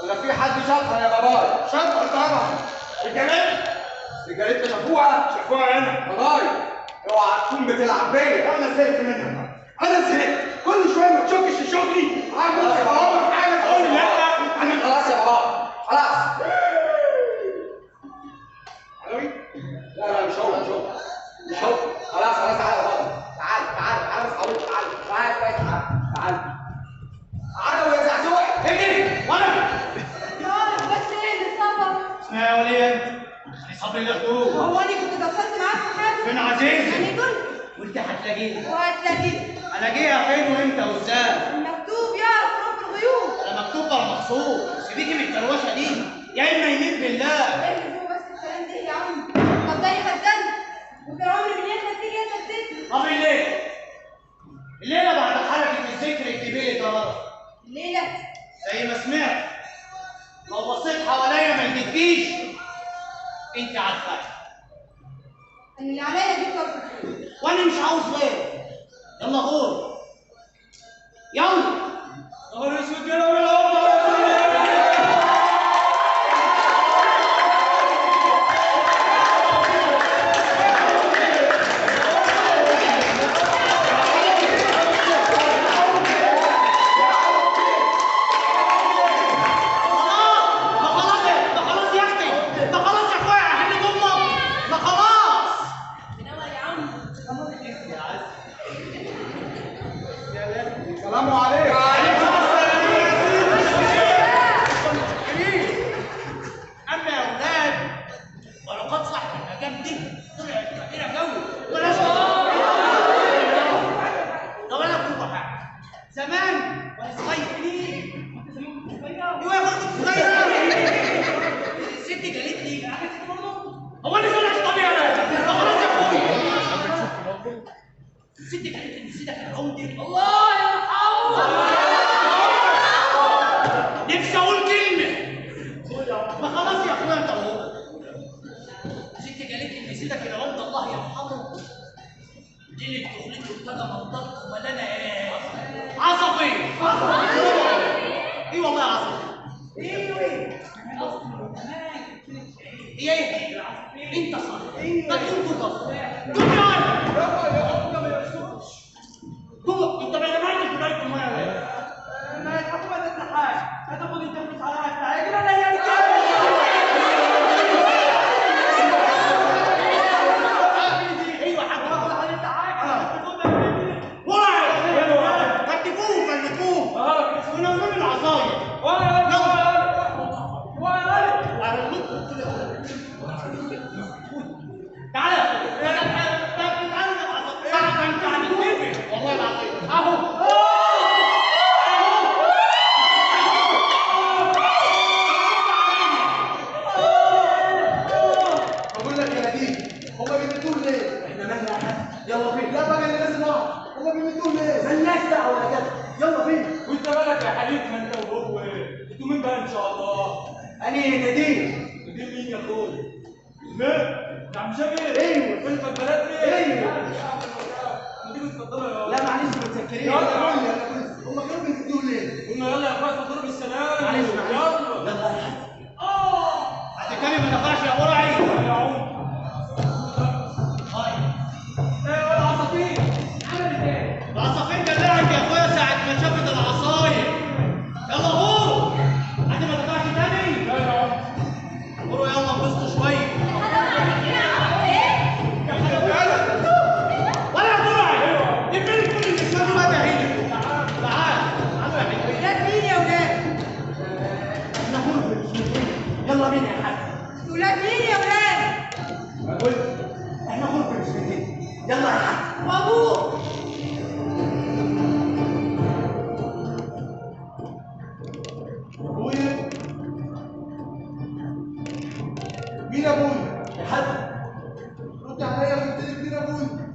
ولا في حد شافها يا باباي؟ شافها طبعا. رجالتنا شافوها هنا. باباي اوعى تكون بتلعب بيا. انا زهقت منك. انا زهقت. كل شويه ما تشكش شغلي. عاوز اوامر حاجه تقول لي لا. انا خلاص يا بابا، خلاص. علوي؟ لا مش هو. خلاص تعالى يا بابا. تعالى بس حاولت. تعالى عدوي يا زعزوع. اجري وانا. يا بس ايه اللي صبر؟ اسمعي يا وليه انت. صبري اللي خدوه. هو انا كنت دخلت معاك في حاجه؟ فين عزيزي؟ يعني قلت هتلاقيه. وهتلاقيه. الاقيها فين وامتى وازاي؟ المكتوب يعرف رب الغيوب. انا مكتوب ولا مقصود؟ سيبيكي من الدروشه دي، يا اما يمين بالله. ايه اللي هو بس الكلام ده يا عم؟ طب ده يخدني وكان عمري من هنا تيجي انت تديني. طب الليله بعد حركه الذكر الكبير ده الليله زي ما سمعت، لو بصيت حواليا ما لقيتكيش انت عارفه ان اللي عليا دي كفر. وانا مش عاوز غير. يلا غور يلا. نهار اسود يا رب. السلام عليكم. وعليكم السلام. اما يا اولاد، ولقد صح المكان دي طلعت كبيره قوي ولا شيء. طب انا اقول لكم حاجه. زمان وانا صغير ايوه يا برضه صغير. الست قالت لي هو انا طلعت طبيعي انا خلاص يا اخويا. الست قالت لي نسيتك العمده. الله نفسي اقول كلمه. ما خلاص يا اخويا انت اهو. ست قالت لي نسيتك العمده الله يرحمه. جيل الدخلين ابتدى منطقه ملانه ايه؟ عصبي. اي والله عصبي. ايه انت صح. طب انتوا بص قوم انت بقى مالك في بيت الميه ليه؟ ما الحكومه ما تنحاش. هتاخد انت فلوس على حاجه كده لا يعني ايوه حاجه ولا انت حاجه وراي كتفوه ونولوا العصايه تعالى انت هتتفق والله العظيم اهو. بقول لك يا نديم، هما بيمدوه ليه؟ احنا مالنا يا حاج؟ يلا بينا. لا بقى اللي لازم نعرف، هما بيمدوه ليه؟ مالناش دعوه يا جدع، يلا بينا. وانت مالك يا حبيبي؟ ما انت وهو انتوا مين بقى ان شاء الله؟ انا نديم. نديم مين يا اخويا؟ مين؟ عم شاكر؟ ايوه. فين بلدني؟ ايوه. تيجوا تفضلوا يا لا معلش متسكرين. يلا قول لي. هما كانوا بيمدوه ليه؟ قلنا يلا يا اخويا اتفضلوا بالسلامه. معلش يلا يلا يا حاج. هتتكلم ما دفعش يا برعي. يا عم ايه العصافير؟ عملت ايه؟ العصافير دلعت يا اخويا ساعة ما شافت العصاير. يلا غور. عندي ما تطلعش تاني؟ لا يا عم. غوروا يلا انبسطوا شوية. ولا يا برعي. نبتدي كل النسوان دي بقى تهيئ. تعال يا حبيبي. ولاد مين يا ولاد؟ احنا غرفة يلا بينا يا حاج. ولاد مين يا ولاد؟ بقول احنا غرفة مش بنتين. يلا يا حاج. وابوك ابويا مين ابويا؟ يا حد رد عليا قلت لك مين ابويا؟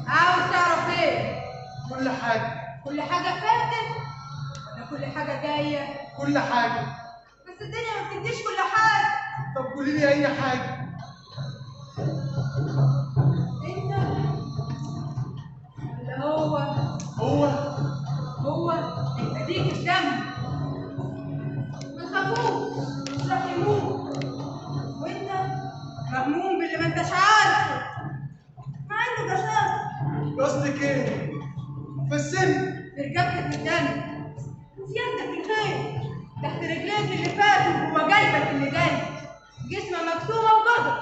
عاوز تعرف ايه؟ كل حاجه. كل حاجة فاتت ولا كل حاجة جاية؟ كل حاجه. بس الدنيا ما بتديش كل حاجة. طب قولي لي اي حاجه. انت ولا هو؟ هو اديك الدم. ما تخافوش مش راح يموت. وانت مهموم باللي ما انتش عارفه مع انه جساس. قصدك ايه؟ في السن. في رجبتك الدم وفي يدك الخير تحت رجليك اللي فاتوا وجايبك اللي جاي. جسمه مكسومه وجدر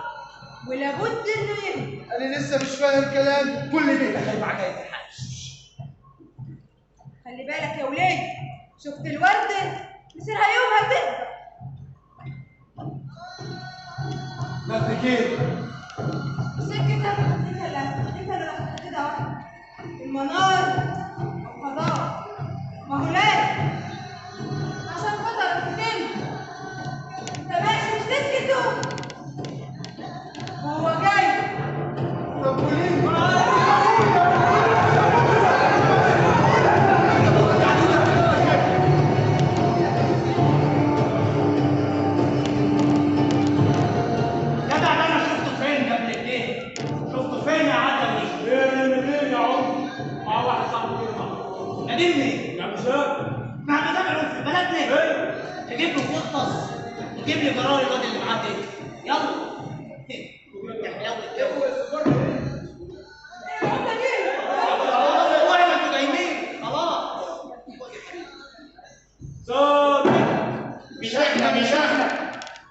ولابد انه يهدى. انا لسه مش فاهم كلام. كل ده دخل معاك يا حاج. خلي بالك يا ولاد، شفت الورده مصيرها يومها تكبر. قصدك ايه؟ سكتك انت اللي رحت كده واحده. المنار والفضاء ما هو لازم عشان خاطر تتم. انت ماشي مش تسكتوا وهو جاي. طب قولي لي. تجيب له قطص وتجيب لي جرار الواد اللي معاه ده. يلا والله ما انتوا جايين خلاص. ثابت مش احنا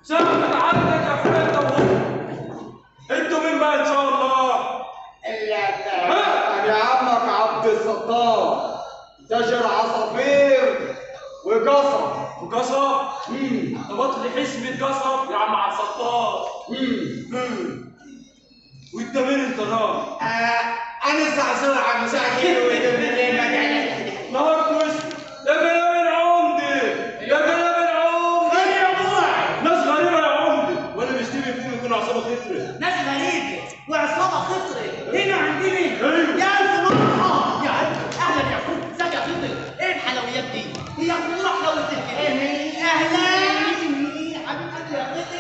ثابت عندك يا اخويا انت وهو. انتوا مين بقى ان شاء الله؟ انا عمك عبد الستار تاجر عصافير وقصب. وقصب؟ طب لي حسبة قصب يا عم عبد الستار. وانت مين انت راجل؟ انا الزعزوع عم مساعد نهار اسود يا جناب العمدة يا جناب العمدة. خير يا ابويا. ناس غريبة يا عمدة وانا مشتبه فيهم يكونوا عصابة خطرة. ناس غريبه وعصابه خطره هنا عندنا. ايوه يا الف مرحبا يا عم. اهلا يا اخوي. ازيك يا خطر؟ ايه الحلويات دي؟ هي كلها حلاوه الكلام. اهلا حبيب قلبي يا خطر.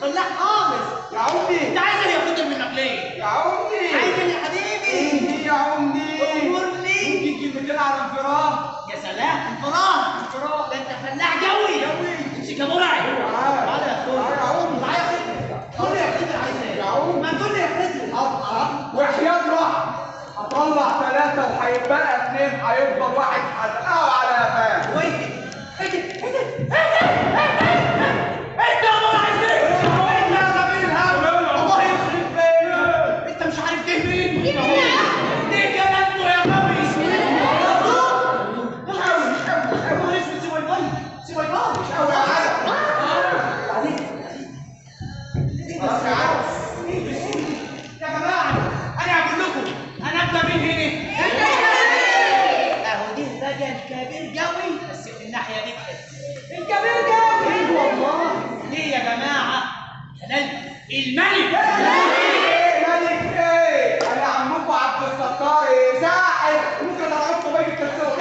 فلاح خالص يا عمدي. انت عايز ايه يا خطر منك ليه؟ يا عمدي. عايز ايه يا حبيبي؟ انت يا عمدي. امرني. ممكن كلمتين على انفراد. يا سلام انفراد. ده انت فلاح جوي. امسك يا مرعي. تعالى يا اخويا. يا عمدي. تعالى يا خطر. قول لي يا خطر عايز ايه؟ يا عمدي. ما تقول لي يا خطر. وحياة روح هطلع 3 وهيبقى 2. هيفضل واحد هتقعوا على قفاه. ويلي. انت يا مرعي. انت يا غبي الهم. الله يخرب بيتك. انت مش عارف ده مين؟ ليه كلامه يا غبي؟ يا جماعه انا هقول لكم انا ابدا من هنا. اهو دي الراجل كبير قوي بس في الناحيه دي كده. الكبير قوي والله. ليه يا جماعه؟ هلال الملك. ملك ايه؟ انا عمكم عبد الستار ساحر. ممكن اضربكم بيت الكسور.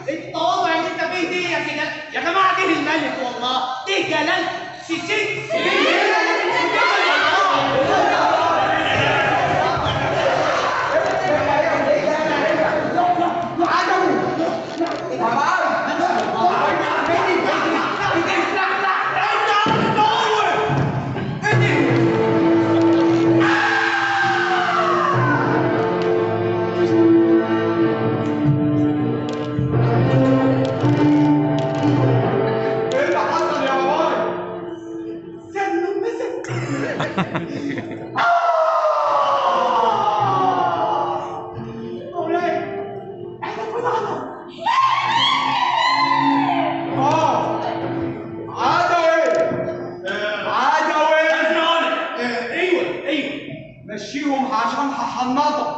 التواضع اللي انت فيه دي يا كده يا جماعه. دي الملك والله. دي جلال سيسي. مشيهم عشان هحنطك.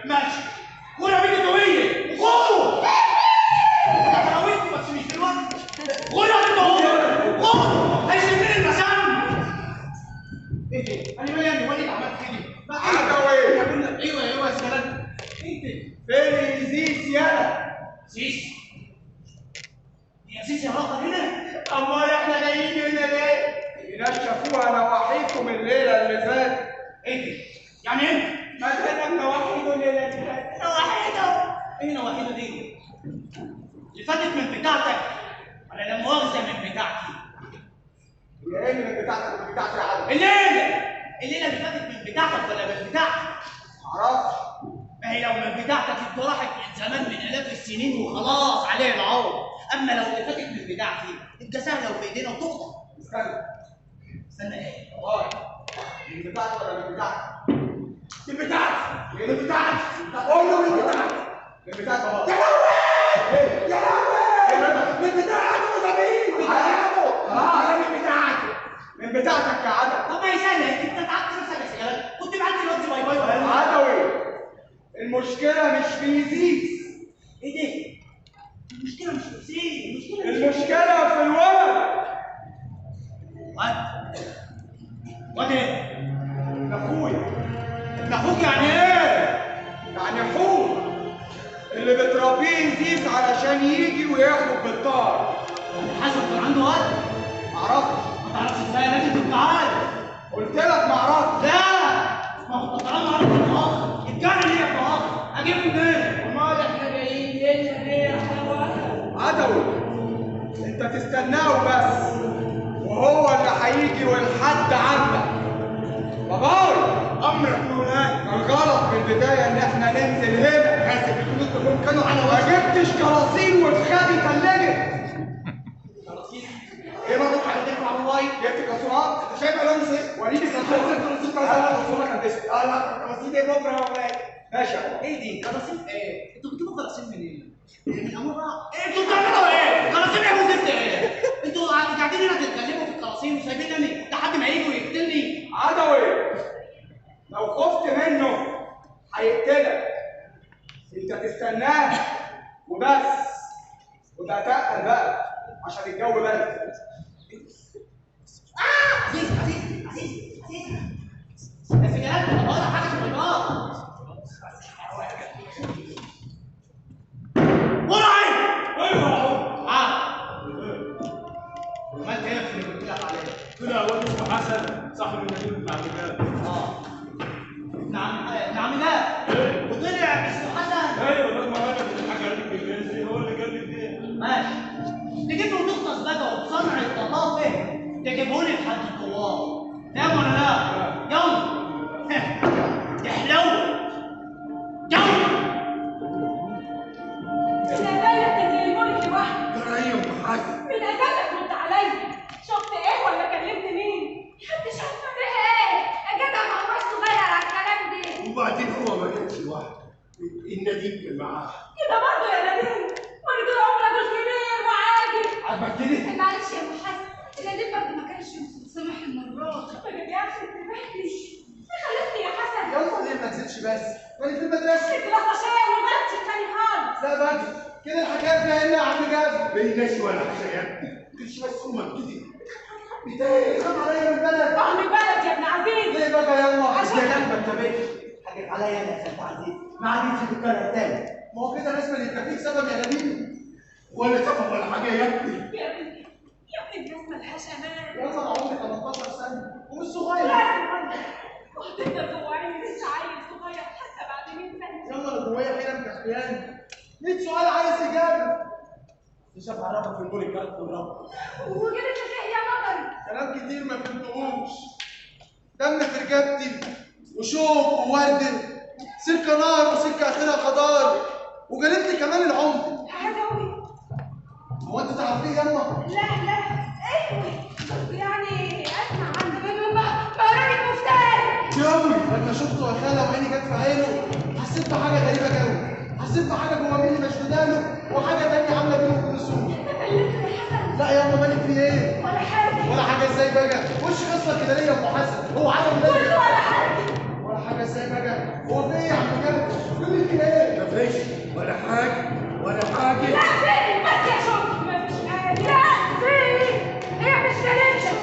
ماشي. غور يا بنت دويه، غور. انا حاولت بس مش دلوقتي. غور يا بنت غور، هيسيبني المسام. ايه ده؟ انا مالي انا وليد عملت كده؟ عدوي. ايوه يا سلام. انت فين زيس يالا؟ سيس؟ يا سيس يا راقة هنا؟ امال احنا جايين هنا ليه؟ الناس شافوها نواحيكم الليله اللي فاتت. ايه ده؟ يعني ايه؟ ما كان نواحيكم الليله اللي فاتت. نواحيده؟ ايه نواحيده دي؟ اللي فاتت من بتاعتك ولا لا مؤاخذة من بتاعتي؟ هي ايه من بتاعتك ومن بتاعتي يا عدوي؟ الليلة اللي فاتت من بتاعتك ولا من بتاعتي؟ معرفش. ما هي لو من بتاعتك انت راحت من زمان من آلاف السنين وخلاص عليه العوض، أما لو اللي فاتت من بتاعتي تبقى سهلة وفي إيدينا وتقطع. استنى إيه؟ والله من بتاعتي ولا من بتاعتي؟ من بتاعتي. من بتاعتي. قول له من بتاعتي. من بتاعتي خلاص. يا لهوي! يا لهوي! من بتاعتي وزميلي. خلاص من بتاعتي. من بتاعتك يا عدوي. طب ما هي سهلة، أنت تعبت نفسك يا سجلان، كنت بعت الوقت باي باي ولا عدوي المشكلة مش في يزيد. إيه ده؟ المشكلة مش في حسين، المشكلة في الولد. واد إيه؟ ابن أخويا. ابن أخوك يعني إيه؟ يعني أخوك اللي بتربيه يزيد علشان يجي وياخد بالطار. حسن كان عنده واد؟ معرفش. ما تعرفش إزاي؟ لازم تبقى عارف. قلت لك معرفش. لا، ما هو طالما عارف النهارده الجري ليه النهارده؟ اجيبه منين؟ امال احنا جايين ليه يا حيوان؟ عدوي انت تستناه بس وهو اللي هيجي والحد عندك. باباي امرك مولاي. الغلط في البدايه ان احنا ننزل هنا. اسف الجنود كلهم كانوا على ما جبتش كراسين والخابي تلجت. ايه برضه هتدفع على الموبايل؟ جبت كراسونات. انت شايف الونسي؟ وريني كراسونات. كراسونات كانت لا كراسين ايه بكره يا ولاد؟ ماشي يا بابا. ايه دي؟ كراسين ايه؟ انتوا بتجيبوا كراسين منين؟ من امورها؟ انتوا بتعملوا ايه؟ كراسين ايه وزفت ايه؟ انتوا قاعدين هنا تتكلموا في الكراسين وسايبيني لحد ما يجوا يقتلني؟ عدوي لو خفت منه هيقتلك. انت تستناه وبس. وده تقل بقى عشان الجو برد. عزيز يا سجلات انا بقول حاجه في النار. وراي ايوه عملت ايه في اللي قلت لك عليه؟ طلع واد اسمه حسن صاحب المدينه بتاع الرجال. ابن عم ده وطلع اسمه حسن. ايوه لما انا كنت حاجه عليك بالانجليزي هو اللي قال لي كده. ماشي تجيبوا تخلص بقى وبصنع الطلافه تجيبوني لحد الكوار. فاهم ولا لا؟ يلا تحلو يلا. من أزالك تكلموني لوحدي. ترى يا ام حسن. من أزالك رد عليا. شفت إيه ولا كلمت مين؟ محدش عارف فيها إيه. يا جدع ما هوش صغير على الكلام ده. وبعدين هو ما كانش لوحده. النديم كان معاه. كده برضه يا نديم. وأنا طول عمري رجل كبير وعاجل. عجبك كده؟ معلش يا أم حسن. النديم برضه ما كانش سامح المرات. يا أخي انتبهتش. خلصني يا حسن. يلا ليه ما تزيدش بس؟ وانا في المدرسه. انت لحظه شاي وغلطت التاني خالص. لا بدري كده الحكايه فيها ايه يا عم جابر؟ بيناش ولا حاجه يا ابني. مش بس امك كده. بتاعي خاف عليا من البلد. اهل البلد يا ابن عزيز. ليه بقى يلا؟ عشان ما انتبهتش. حاجك عليا انا يا سيد عزيز. ما عادتش تتكرر تاني. ما هو كده لازم يبقى فيك سبب يا نبيل. ولا سبب ولا حاجه يا ابني. يا ابني الناس ملهاش امان. يلا انا عمري 18 سنه ومش صغير. وهتفضل جوه عيني لسه عيل صغير حتى بعد 100 سنه. يلا انا جوايا حيله مكفياني. 100 سؤال عايز اجابه. مش هعرفك في البول الجرد والرب. وجبت لك ايه يا مطر؟ كلام كتير ما فهمتهوش. دم في رقبتي وشوق وورد. سكه نار وسكه اخرها خضار. وجلبت لي كمان العمر. عدوي. هو انت تعرفيه يما؟ لا ايوه يعني اسمع عند منهم بقراني مفتاح. يومي لما شفته يا خاله وعيني جت في عينه حسيت بحاجه غريبه قوي. حسيت بحاجه جوه مني مشدوده له وحاجه تانيه عامله بينه وبين السوق. كلمته يا حسن. لا ياما مالك في ايه؟ ولا حاجه. ولا حاجه ازاي بقى؟ وش قصه كده ليه يا ام حسن؟ هو عالم ولا حاجه. ولا حاجه ازاي بقى؟ هو في ايه يا عم جابر؟ قول لي في ايه؟ طب ماشي ولا حاجة ولا حاجة. لا فين بس يا شوف مفيش حاجة. لا فين هي مش كلمة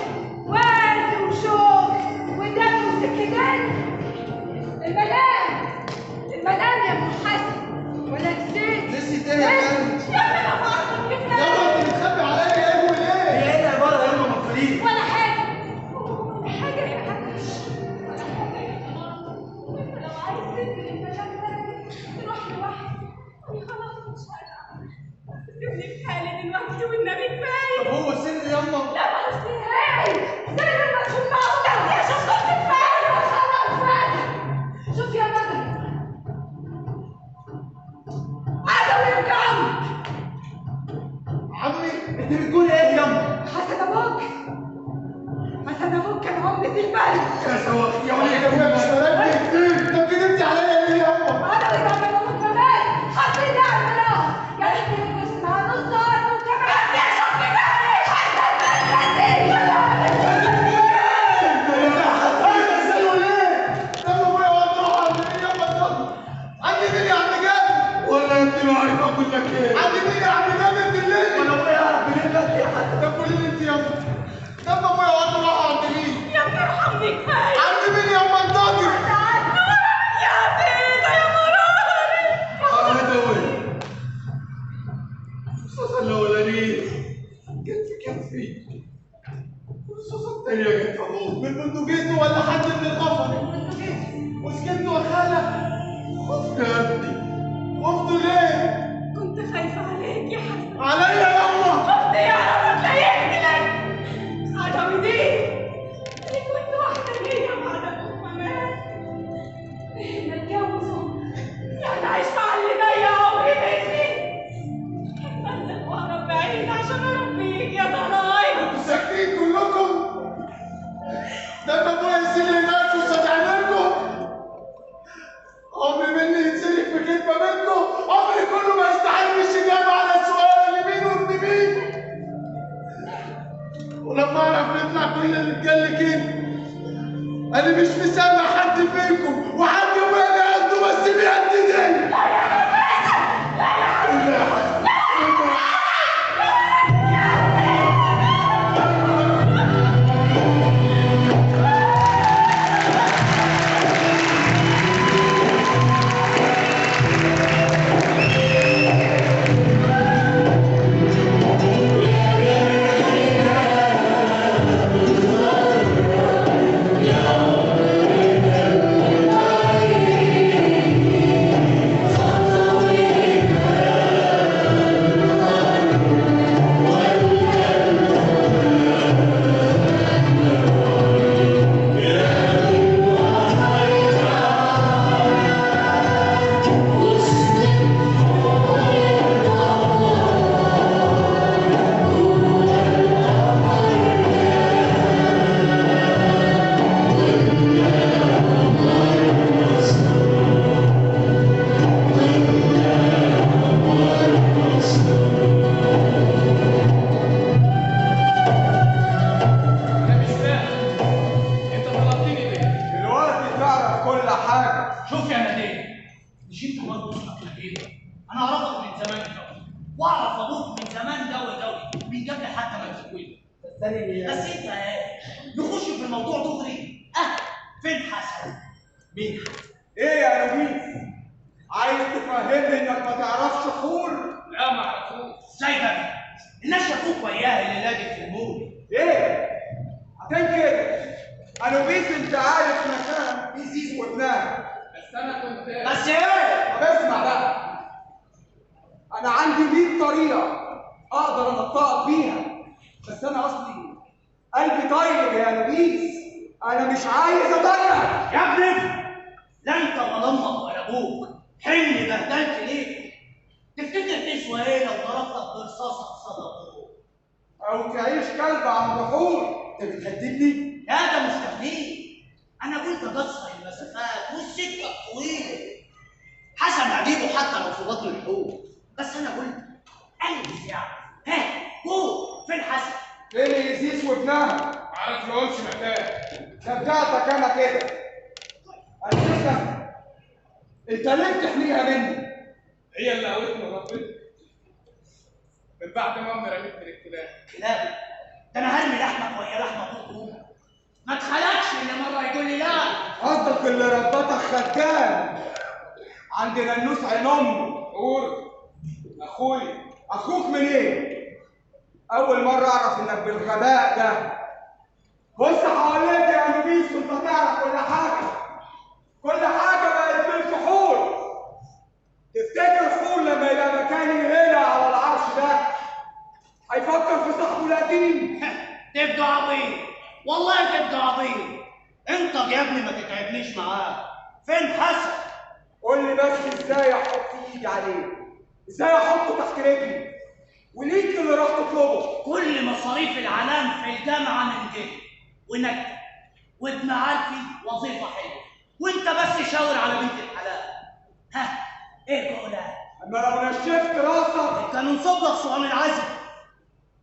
ورد وشوق ودم وسكتان. المنام يا ابو حسن ولا نسيت؟ نسيت ايه يا كلب؟ يا ابني انا بعرف كده. يابا انت بتخبي عليا ايه وليه؟ هي ايه العباره يا ام مقفولين؟ ولا حاجة ولا حاجة يا حاج ولا حاجة يا ماما. انت لو عايز تنزل المنام ده تروح لوحدك. انا خلاص مش قادرة. سيبني في حالي دلوقتي والنبي كفاية. طب هو سر ياما؟ لا مالوش نهاية. زي ما تكون معقولة يا شوف كنت كفاية خلاص بقى. شوف يا ندى عدوي ابن عمك. عمي انت بتقولي ايه ياما؟ حسن ابوك كان عمدة البلد. يا سواق يا يا ولد ابويا مش فارقني كتير. طب كدبتي عليا ليه ياما؟ عدوي ده من ابوك كمان. حطيت اعمله يا ريت تلبس مع نص ارض وكمان يا شوف كمان حسن بلد. ولا انت ما عارف اقول لك ايه؟ عندي مين يا عم جابر بالليل؟ وانا ابويا يعرف منين بس يا حسن؟ طب قولي لي انت ياما. طب ابويا وقت راح عند مين؟ يا ابني ارحمني كفايه. عند مين ياما انتظر؟ يا بيضة يا مراري. عدوي الرصاصة الأولانية جت في كتفي والرصاصة الثانية جت في ابوك. من بندقيته ولا حد من الغفر؟ وسكت وخالك؟ خفت يا ابني. خفته ليه؟ كنت خايفة عليك يا حسن. عليا ياما. خفت يا رب لا يقتلك. عدوي دي اللي كنت واحدة ليا بعد ابوك ما مات. احنا اتجوزوا يعني عايش مع اللي ضيع عمري مني. اتمنى واقرب بعيد عشان اربيك يا ضنايا. ساكتين كلكم؟ ده انا ابويا يسيل هناك وصاد عينيكم. عمري مني يتسلك في كلمه منكم. عمري كله ما يستحقش اجابه على السؤال اللي مين وابن مين. ولما اعرف نطلع كلنا نتجلى كده. انا مش مسامح حد فيكم وحد ابويا عنده بس بيد دي. دلوقتي تعرف كل حاجه. شوف يا نادين، مش انت برضه اسمك نادين؟ انا اعرفك من زمان قوي واعرف ابوك من زمان قوي من قبل حتى ما تتولد. بس انت نخش في الموضوع دغري. فين حسن؟ مين حسن؟ ايه يا لويس؟ عايز تفهمني انك ما تعرفش حور؟ لا ما اعرفوش. ازاي ده؟ الناس شافوك وياها اللي لاقت في المول. ايه؟ هتنكر؟ لويس انت عارف مكان ايزيز وابنها. بس ايه؟ طب اسمع بقى. انا عندي 100 طريقه اقدر انطقك بيها، بس انا اصلي قلبي طيب يا لويس. انا مش عايز اضيع. يا ابني لا انت ولا امك ولا ابوك حمل بهدلت ليه؟ تفتكر تسوى ايه لو ضربتك برصاصه قصاد ابوك؟ او تعيش كلب عند حور. انت بتهددني؟ لا ده مش تهديد. انا قلت اقصر المسافات والسكه طويله. حسن اجيبه حتى لو في بطن الحوت، بس انا قلت انجز يعني. قول فين حسن؟ فين ايزيز وابنها؟ عارف ما اقولش مكان. ده بتاعتك انا كده. اساسا انت ليه بتحميها مني؟ هي اللي قوتني وربتني من بعد ما امي رمتني للكلاب. كلابي؟ ده انا هرمي لحمك وهي لحمه ابوك وامك. ما تخلقش اللي مره يقول لي لا. قصدك اللي ربتك خدام عندنا النوس عين امي. قول اخويا. اخوك منين؟ اول مره اعرف انك بالغباء ده. بص حواليك يا نبيس وانت تعرف كل حاجه. كل حاجه بقت بالفحول. تفتكر فول لما يبقى مكاني هنا على العرش ده هيفكر في صاحبه القديم؟ تبدو عبيط، والله تبدو عبيط. انت يا ابني ما تتعبنيش معاه. فين حسن؟ قول لي بس ازاي احط ايدي عليه؟ ازاي احطه تحت رجلي؟ وليك اللي راح تطلبه؟ كل مصاريف العلام في الجامعه من جهه ونكتب وابن عارفي وظيفه حلوه، وانت بس شاور على بنت الحلال. ها ايه قولها؟ اما لو نشفت راسك كانوا نصبك صوان العزم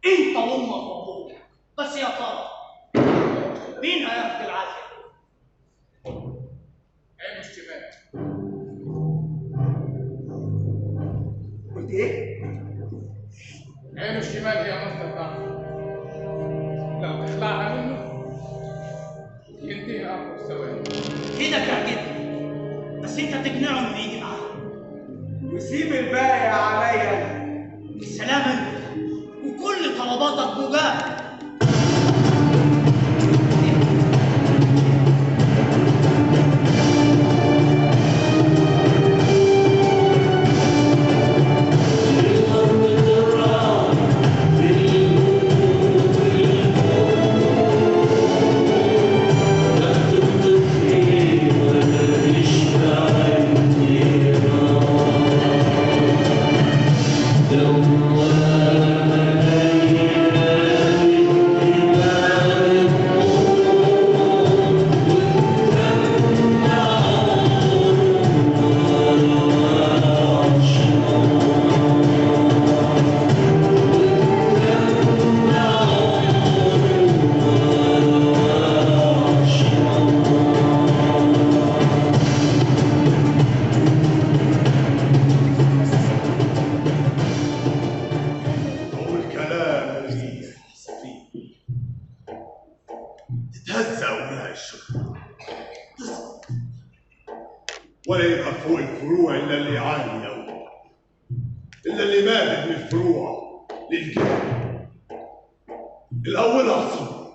انت وامك وابوك. بس يا ترى مين هياخد العزم؟ عين الشمال. قلت ايه؟ عين الشمال هي مصدر ضعف، لو تخلعها منه ينتهي امره في ثواني. كده تعجبني، بس انت تقنعه انه يجي معاك وسيب الباقي عليا. بالسلام انت وكل طلباتك مجاب. ولا يبقى فوق الفروع الا اللي عالي قوي، الا اللي مادد من الفروع للجبل. الاولى صبر،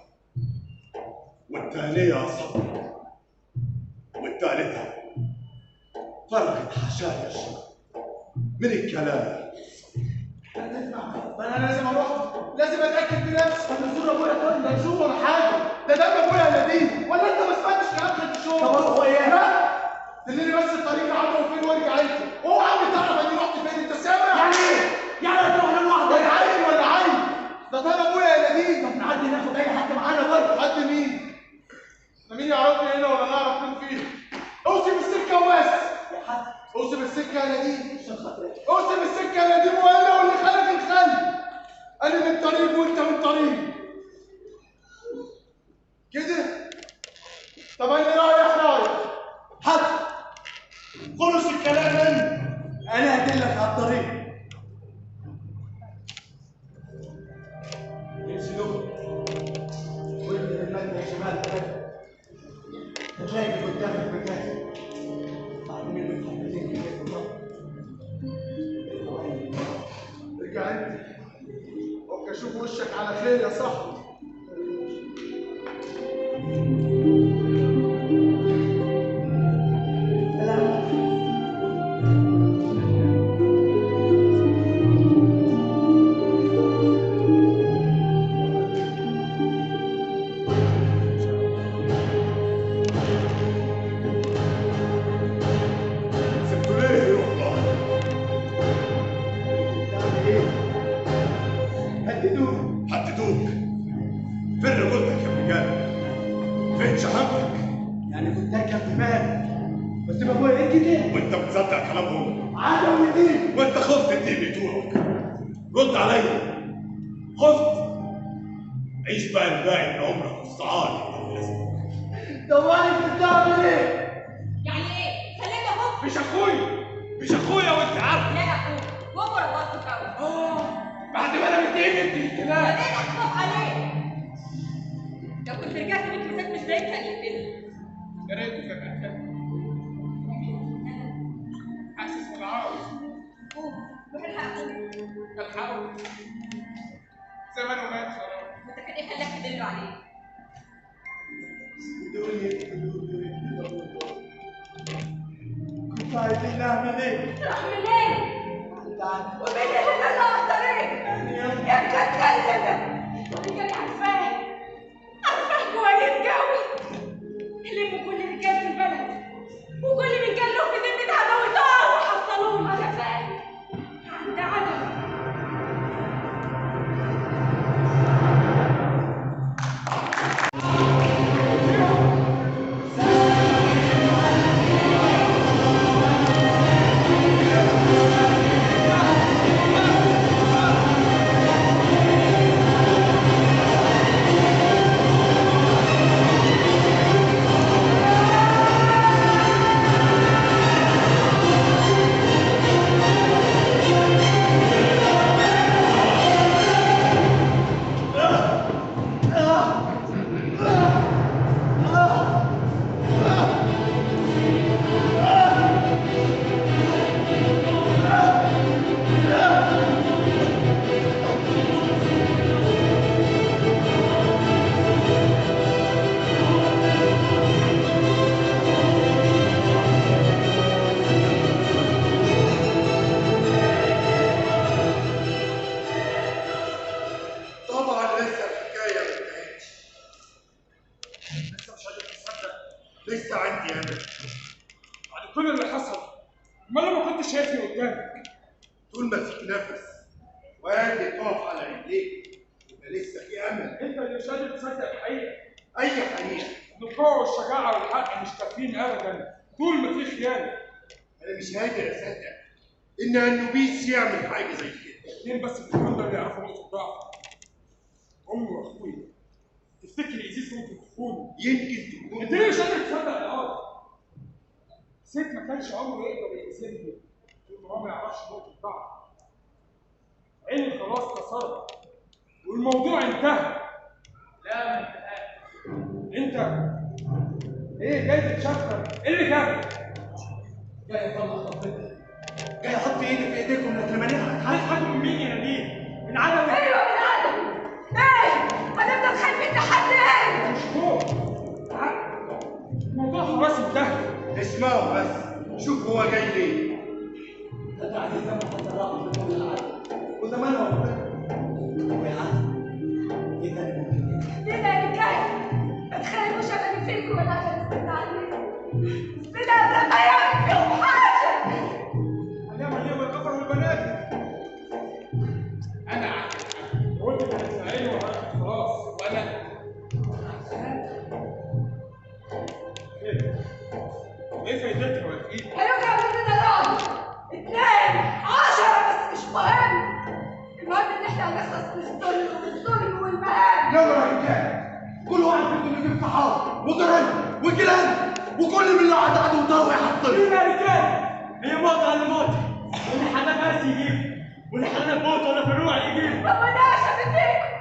والثانيه صبر، والثالثه فرغت حشايا الشر من الكلام. ما انا لازم اروح، لازم اتاكد بنفسي. طب نزور ابويا تاني، لا نشوف ولا حاجه، ده دم ابويا يا نديم. ولا انت ما سمعتش كلام خالد الشغل؟ طب هو ايه؟ لا دلني بس الطريق عنده فين وارجع انت. اوعى تعرف اني رحت فين، انت سامع؟ يعني ايه؟ يعني هتروح لوحدك؟ ولا عين ولا عين؟ ده دم ابويا يا نديم. طب نعدي ناخد اي حد معانا برضه. حد مين؟ ده مين يعرفني هنا ولا نعرف مين فيه؟ اوصف السكه وبس. يا حاج اوصف السكه يا نديم. اوصف السكه يا نديم والا واللي خلق الخلق. انا من طريق وانت من طريق كده. طب انا رايح حد خلص الكلام انا هدلك على الطريق. امشي له وانت بالمدى يا شمال كده هتلاقي قدامك مكان عاملين متحملين كده بالظبط. ارجع انت اوكي، اشوف وشك على خير يا صاحبي. هددوك. فين رجولتك يا ابن جابر؟ فين شهامتك؟ يعني كنت اركب دماغي بس ما ابويا ايه كده؟ وانت بتصدق كلامهم؟ عدم الدين. وانت خفت الدين بتوعك. رد عليا. خفت. عيش بقى الباقي من عمرك مستعار. طب وانا كنت اعمل ايه؟ يعني ايه؟ خلينا اهو. مش اخويا، مش اخويا وانت عارف. لا يعقوب وهو رباط قوي. بعد ما انا متضايق انت الكلام. ايه اخاف عليه؟ لو كنت رجعت بيت وزاد مش بعيد كان يقتلني. يا ريته كان قتلني. حاسس بالعار. قوم روح الحقه. الحقه. زمانه مات خلاص. وانت كان ايه خلاك تدله عليه؟ كنت عايزين نعمل ايه؟ نعمل ايه؟ ومين اللي دل على الطريق؟ يا ابني اتكلم. وانا جاي عارفاه كويس قوي. لموا كل رجاله البلد وكل من كان له في ذمه عداوته وحصلوه على فاهم عند عدم. طبعا لسه الحكايه ما انتهتش. لسه مش قادر تصدق. لسه عندي امل. بعد كل اللي حصل امال لو ما كنتش شايفني قدامك. طول ما فيك نفس وقادر تقف على رجليك يبقى لسه في امل. انت اللي مش قادر تصدق الحقيقه. اي حقيقه. القوه والشجاعه والحق مش كافيين ابدا طول ما في خيانه. انا مش قادر اصدق ان انوبيس يعمل حاجه زي كده. اتنين بس في الكون ده اللي يعرفوا نقطه ضعف. امي واخويا. تفتكر ايزيس ممكن تخون؟ يمكن تكون انت ليه مش قادر تصدق الارض؟ سيف ما كانش عمره يقدر يأذيني طول ما هو ما يعرفش نقطه ضعف. عيني خلاص كسرت والموضوع انتهى. لا ما انتهاش. انت ايه جاي تتشكر؟ ايه اللي جابك؟ جاي اطلع خطتي. جاي احط ايدي في ايديكم لكن مانعها. عايز حاجه من مين يا نبيل؟ من عدم. ايوه من عدم. ايه؟ هنفضل خايفين لحد ايه؟ مش فوق. الموضوع خلاص انتهى. اسمعوا بس. شوف هو جاي ليه. انت عايز زي ما حد راح من العدل وزمان هو ويعدل. ايه تاني ممكن يحصل؟ ليه يا رجاله؟ ما تخلوش امل فيكم ولا عشان استنى عليكم. استنى لما يعمل فيهم حاجه. هنعمل ايه بالكفر والبنات؟ انا عارف. قلت كانت اسماعيل وهاخد خلاص. وانا ايه فايدتها ولا ايه؟ كانوا جابوا لنا رعب 2 10 بس مش مهم. المهم ان احنا هنخلص من الظلم والمهام. يلا يا رجاله، كل واحد فيكم يجيب صحاب وجيران وجيران وكل من اللي قاعد عنده وطاوي يحط ايه يا رجاله؟ هي موت ولا موت؟ واللي حنا فارس يجيب واللي حنا بوت ولا فروع يجيب. هو ده عشان فيكم.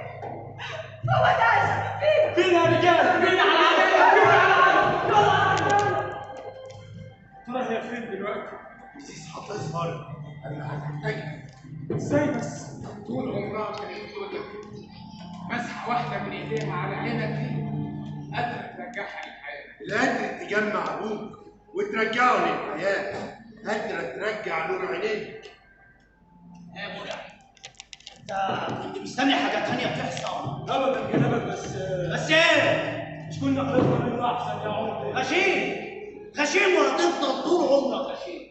هو ده عشان فيكم. فين يا رجاله؟ فين على العالم؟ فين على العالم؟ يلا على العالم. ترى هي فين دلوقتي؟ مسيس هتظهر. انا هحتاجها. ازاي بس؟ طول عمرها كانت تقول لك مسحه واحده من ايديها على عينك دي قادره ترجعها للحياه. قادر تجمع ابوك وترجعه للحياه. قادره ترجع نور عينيك. يا مرعي انت كنت مستني حاجه تانيه بتحصل. ابدا كلامك بس ايه؟ مش كنا خلصنا منه احسن يا عمر. غشيم وهتفضل طول عمرك غشيم.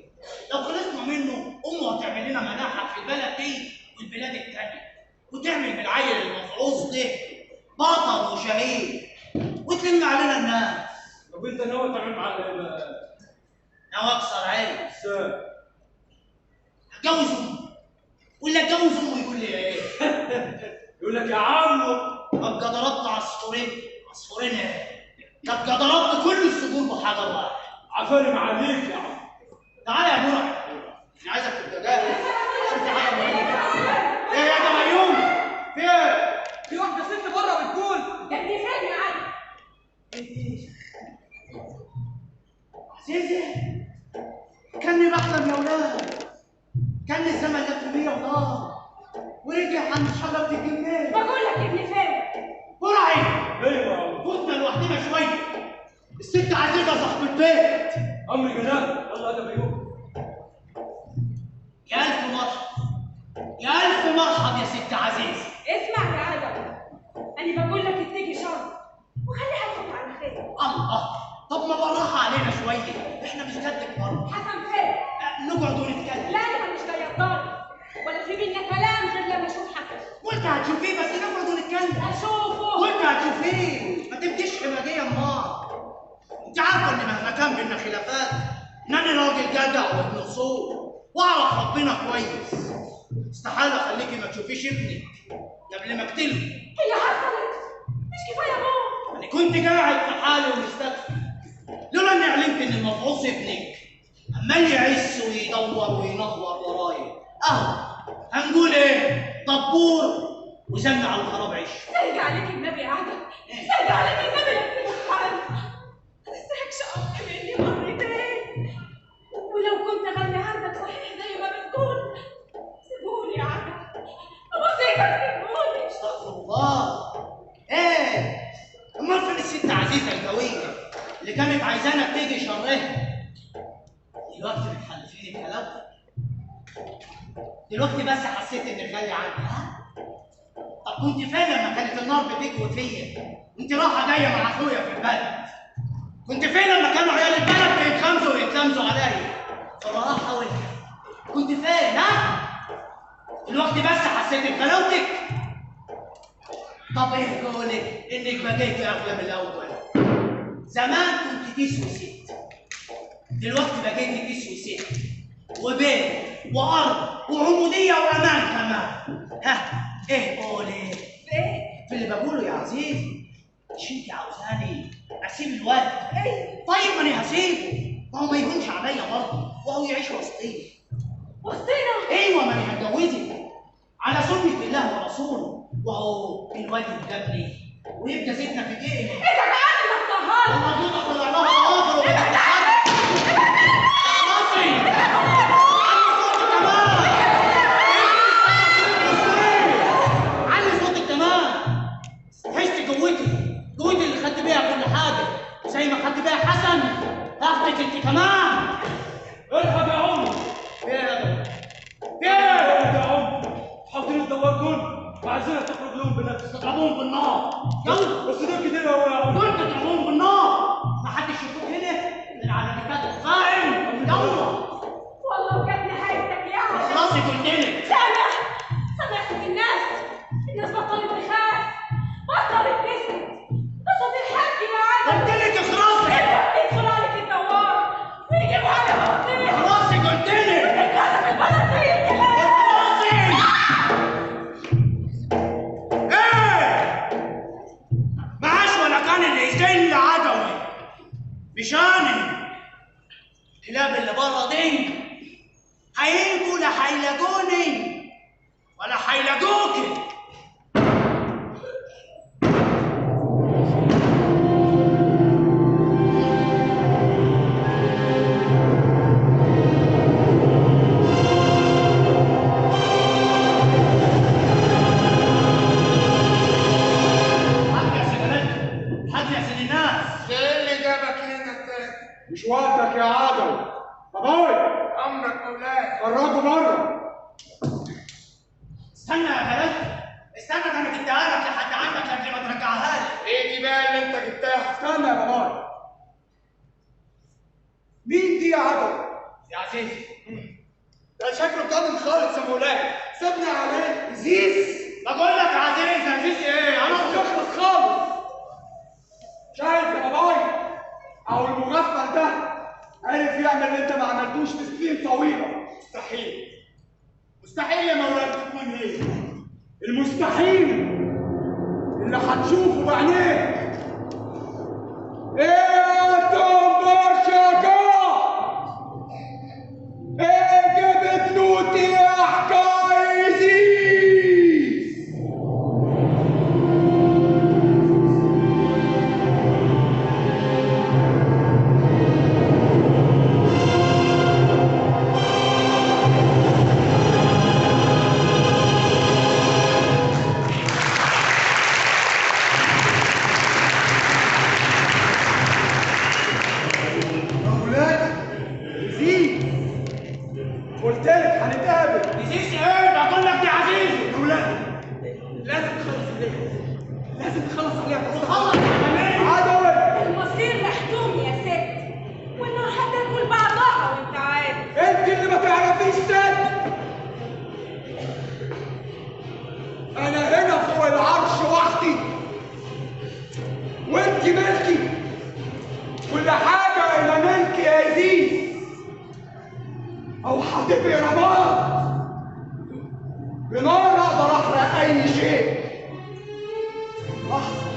لو خلصنا منه امه هتعمل لنا مناحه في البلد دي والبلاد التانيه وتعمل بالعيل المفعوص ده بطل وشهيد وتلم علينا الناس. طب انت ناوي تعمل معانا ايه بقى؟ ناوي اكسر عيني. ازاي؟ اتجوز امي ولا اتجوز امي يقول لي ايه؟ يقول لك يا عم ابقى ضربت عصفورين ايه؟ ابقى ضربت كل الصدور بحجر واحد. عفارم عليك يا عم. تعالى يا مرعي انا عايزك تبقى جاهز. بحلم يا ولاد. كان الزمن لف بيا ودار ورجع عند شجرة الجنين. بقول لك ابني فين؟ برعي. ايوه فوتنا لوحدنا شوية. الست عزيزة صاحب البيت. امر جناب. يلا يا بيوم. يا ألف مرحب. يا ألف مرحب يا ست عزيزة. اسمع يا عدم، أنا بقول لك اتقي شر وخليها تفوت على خير. الله، طب ما بالراحة علينا شوية، احنا مش قد كبار. حسن فين؟ نقعد ونتكلم. لا أنا مش جاية أتضارب ولا في بينا كلام غير لما أشوف حسن. وانت هتشوفيه، بس نقعد ونتكلم. أشوفه. وانت هتشوفيه، ما تبديش حماقية امال. انت عارفة ان مهما كان بينا خلافات انني راجل جدع وابن اصول واعرف ربنا كويس. استحالة اخليكي ما تشوفيش ابنك قبل ما اقتله. هي حصلت مش كفاية موت. انا كنت قاعد في حالي ومستكفي لولا اني علمت ان المفعوص ابنك عمال يعس ويدور وينهور ورايا. اهو هنقول ايه؟ دبور وزن على الخراب عيش. سيد عليك النبي يا عدم، سيد عليك النبي لا تتحال. ما تستحقش أكتر مني مرتين، ولو كنت غني عنك صحيح زي ما بتقول سيبوني يا عدم، أوصيك سيبوني. استغفر الله. ايه؟ امال فين الست عزيزه القويه اللي كانت عايزانا تيجي شرها؟ دلوقتي بتحلفيني بكلام؟ دلوقتي بس حسيت انك غالي عني، ها؟ طب كنت فين لما كانت النار بتجوي فيا وانت رايحه جايه مع اخويا في البلد؟ كنت فين لما كانوا عيال البلد بيتخمسوا ويتلمسوا عليا؟ صراحه وانت كنت فين، ها؟ دلوقتي بس حسيت بغلاوتك؟ طب ايه قولك انك بقيتي اغلى من الاول؟ زمان كنت تسوي ست، دلوقتي بقيتي تسوي ست وبيت وارض وعموديه وامان كمان. ها ايه قولك؟ ايه؟ في اللي بقوله يا عزيزي. مش انت عاوزاني اسيب الواد؟ ايه؟ طيب ما انا هسيبه، ما هو ما يهونش عليا برضه وهو يعيش وسطينا. وسطينا؟ ايوه، ما انا هتجوزك على سنه الله ورسوله، وهو الواد قدامني ويبقى زيتنا في ايدينا. ايه ده تعالى ما تطهرش. والله دول طلع لها ضوافر وبتتحرك. خلاصي علي صوتك كمان. حسي قوتي اللي خدت بيها كل حاجه، زي ما خدت بيها حسن هاخدك انت كمان. الحق يا عمر. ايه يا عمر، حاضرين الدوار دول وعايزينك تخرج لهم بنفسك. تضربوهم بالنار. يلا بس دول كتير قوي يا عمر. دول تضربوهم بالنار. ما حدش يشوفوك هنا غير على كتاب القائم. يلا والله بجد نهايتك يا عدم. خلاص قلت لك. سامحت الناس بطلت تخاف، بطلت تسكت، قصة الحج يا عدم. قلت لك اخلصي. يدخل عليك الدوار ويجيبوا على بطيخ. خلاص قلت لك. الكلام البلد زي الكلام. معاش ولا كان اللي يزن عدوي مشاني. الكلاب اللي بره دي هيجوا لا هيلاقوني ولا هيلاقوكي. مش وقتك يا عدو. باباي امرك مولاي. خرجوا بره. استنى يا بلد، استنى، ده انا جبتها لك لحد عندك قبل ما ترجعها لي. ايه دي بقى اللي انت جبتها؟ استنى يا باباي. مين دي يا عدو؟ يا عزيزي ده شكله اتجنن خالص يا مولاي. سيبني عليه. زيز. بقول لك يا عزيزي، يا عزيزي ايه؟ انا بتخلص خالص. شايف يا باباي؟ او المغفل ده عرف يعمل اللي انت ما عملتوش في سنين طويله. مستحيل مستحيل يا مولاي تكون هي. المستحيل اللي هتشوفه بعينيك. ايه تنبر شجاع، ايه جبت نوتي حكايزي. قلت لك هنتقابل. نسيت ايه؟ بقول لك دي عزيزي. يا ولاد لازم تخلص عليها، لازم تخلص عليها. خلص عليها. عدوي المصير محتوم يا ست، والنار هتاكل بعضها وانت عارف. انت اللي ما تعرفيش ست. انا هنا فوق العرش وحدي وانت ملكي، كل حاجه الى ملك يا يزيد. او هتبقي رماد بنار اقدر احرق اي شيء. لحظه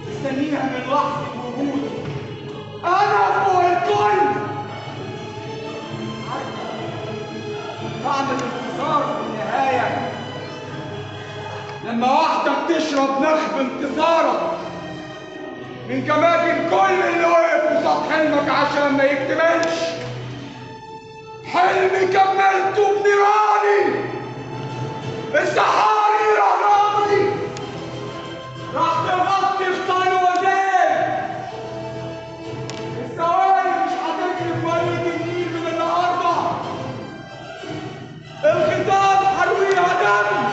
مستنيها من لحظه وجودي، انا فوق الكل. طعم الانتصار في النهايه لما واحده بتشرب نخب انتصارك من جماجم كل اللي وقف قصاد حلمك عشان ما يكتملش. حلمي كملته بنيراني، السحاري رهراني، راح تغطي حصان وزين. الثواني مش هتجري في ميه النيل من النهارده، الخطاب هرويها دم.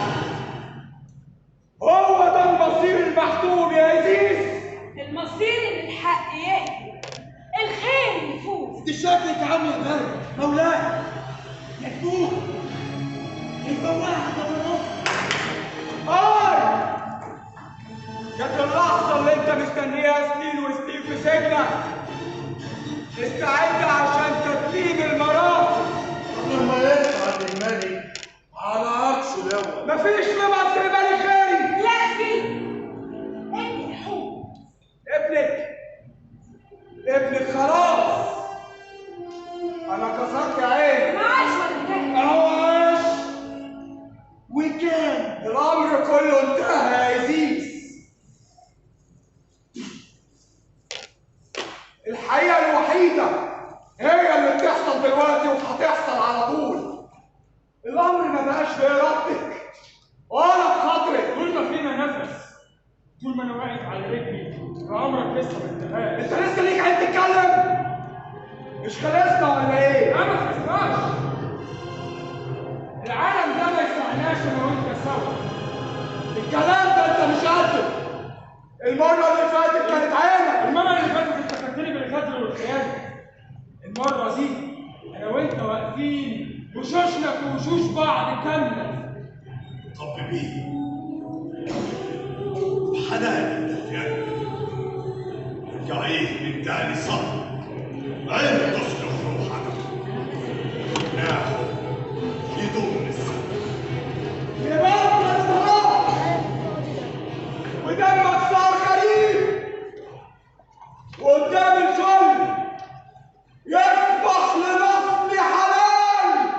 هو ده المصير المحتوم يا يزيز. المصير ان الحق يهدي، الخير يفوز. انت شكلك عامل غير مولاي يكفوك يفوقك بالنص. جت اللحظه اللي انت مستنيها سنين وسنين في سجنك. استعد عشان تسليم المرافق لما يصعد الملك على عرشه الاول. مفيش في مصر ملك غيري. لا في ابن حب. ابنك خلاص، انا كسرت عيني. ما عاش ولا كان. اهو عاش وكان الامر كله انتهى يا يزيز. الحقيقه الوحيده هي اللي بتحصل دلوقتي وهتحصل على طول. الامر ما بقاش بارادتك ولا بخاطرك. طول ما فينا نفس، طول ما انا واقف على رجلي، فامرك لسه ما انتهاش. انت لسه ليك عين تتكلم؟ مش خلصنا ولا ايه؟ انا ما خسرناش. العالم ده ما يسعناش انا وانت سوا. الكلام ده انت مش قده. المره اللي فاتت كانت عينك. المره اللي فاتت انت فكرتني بالغدر والخيانه. المره دي انا وانت واقفين وشوشنا في وشوش بعض كامله. طب بيه حنان الدفيان ارجعيه من تاني صبر. عين تصلح روحك ناحو يدوم السبب. جبال الصراع ودمك صار غريب وقدام الكل يسبح لنصل حلال.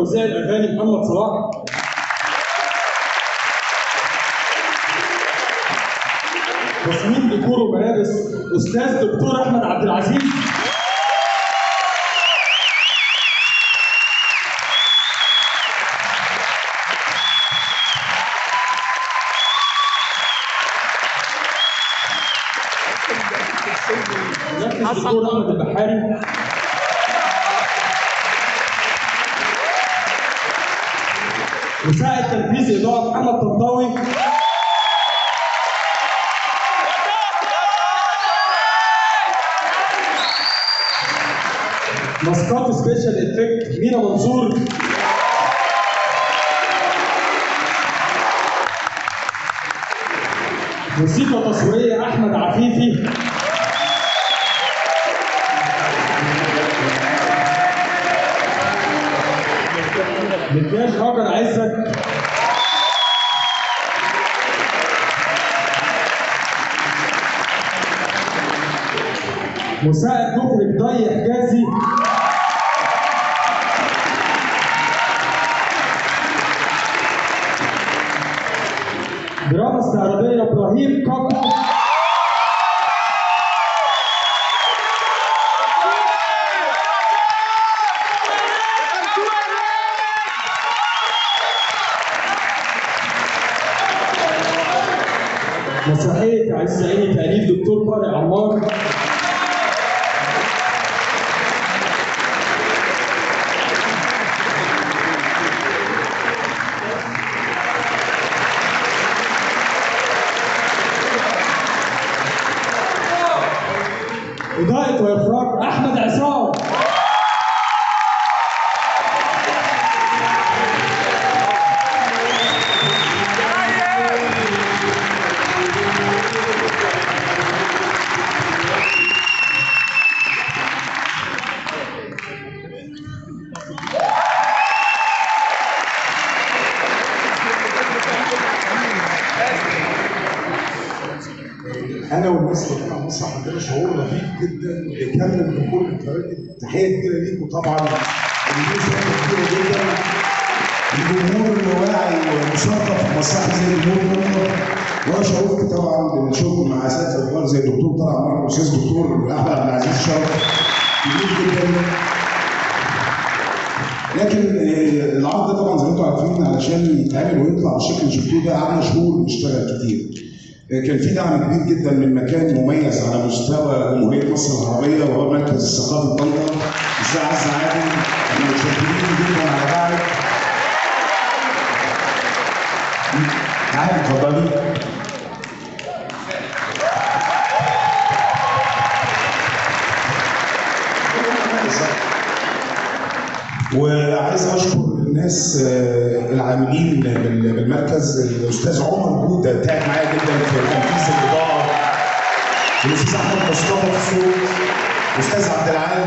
توزيع الاغاني محمد صلاح. تصميم ديكور وملابس استاذ دكتور احمد عبد العزيز. الدكتور احمد البحاري. مساعد تنفيذي اضاءه محمد طنطاوي. ماسكات سبيشال افكت مينا منصور. موسيقى تصويريه احمد عفيفي. مكياج هاجر عزت. مساعد مخرج ضي حجازي. دراما استعراضيه ابراهيم كاكا. مسرحيه عزيز عيني تاليف دكتور طارق عمار. إضاءة وإخراج أحمد عصام. انا والناس اللي كانوا على المسرح عندنا شعور رهيب جدا بكامل بكل الفريق. تحيه كبيره ليكم طبعا، الميزه كبيره جدا. الجمهور الواعي والمثقف في مسرح زي الجمهور، وانا شعورت طبعا بالشغل مع اساتذه كبار زي الدكتور طارق عمار والاستاذ الدكتور احمد عبد العزيز. شرف كبير جدا. لكن العرض ده طبعا زي ما انتم عارفين علشان يتعمل ويطلع بالشكل اللي شفتوه ده قعدنا شهور نشتغل كتير. كان في دعم كبير جدا من مكان مميز على مستوى جمهوريه مصر العربيه وهو مركز الثقافه طنطا. الاستاذ عز عادل، احنا متشكرين جدا على دعمك. تعالي اتفضلي. وعايز اشكر الناس العاملين بالمركز. الاستاذ عمر جوده تعب معايا جدا في تنفيذ الاضاءه، الاستاذ احمد مصطفى في الصوت، الاستاذ عبد العال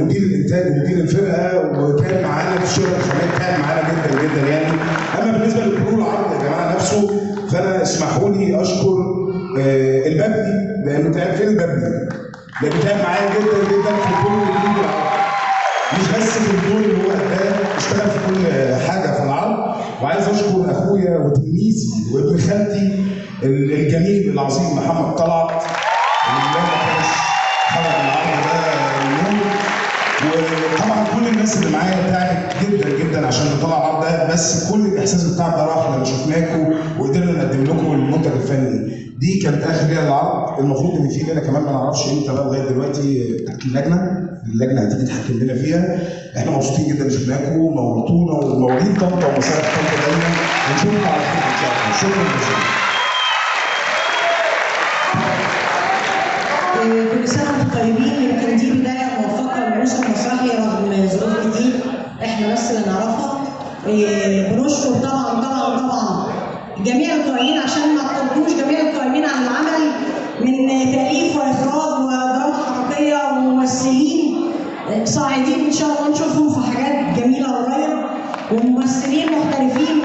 مدير الانتاج ومدير الفرقه، وكان معانا في شغل الخامات، تعب معانا جدا جدا يعني. اما بالنسبه للكرو العرض يا جماعه نفسه، فانا اسمحوا لي اشكر المبني، لانه تعب. فين المبني؟ لانه تعب معايا جدا جدا في كل العرض، مش بس في الدور اللي هو ده، اشتغل في كل حاجه في العرض. وعايز اشكر اخويا وتلميذي وابن خالتي الجميل العظيم محمد طلعت، اللي ما كانش خلق العرض ده اليوم. وطبعا كل الناس اللي معايا تعبت جدا جدا عشان نطلع العرض ده، بس كل الاحساس بتاع ده راح لما شفناكم وقدرنا نقدم لكم المنتج الفني. دي كانت اخر ليله العرض. المفروض ان في ليله كمان ما نعرفش امتى بقى لغايه دلوقتي بتاعت اللجنه هتيجي تحكم لنا فيها. احنا مبسوطين جدا شفناكم، نورتونا ومواليد طنطا ومسارح طنطا دايما، ونشوفكم على خير ان شاء الله. شكرا جزيلا. كل سنه وانتم طيبين. يمكن دي بدايه موفقه للموسم المسرحي رغم ظروف كتير احنا بس اللي نعرفها. بنشكر طبعا جميع القائمين، عشان ما تطلبوش جميع القائمين عن العمل من تأليف وإخراج ودراما حركية وممثلين صاعدين إن شاء الله نشوفهم في حاجات جميلة قريب، وممثلين محترفين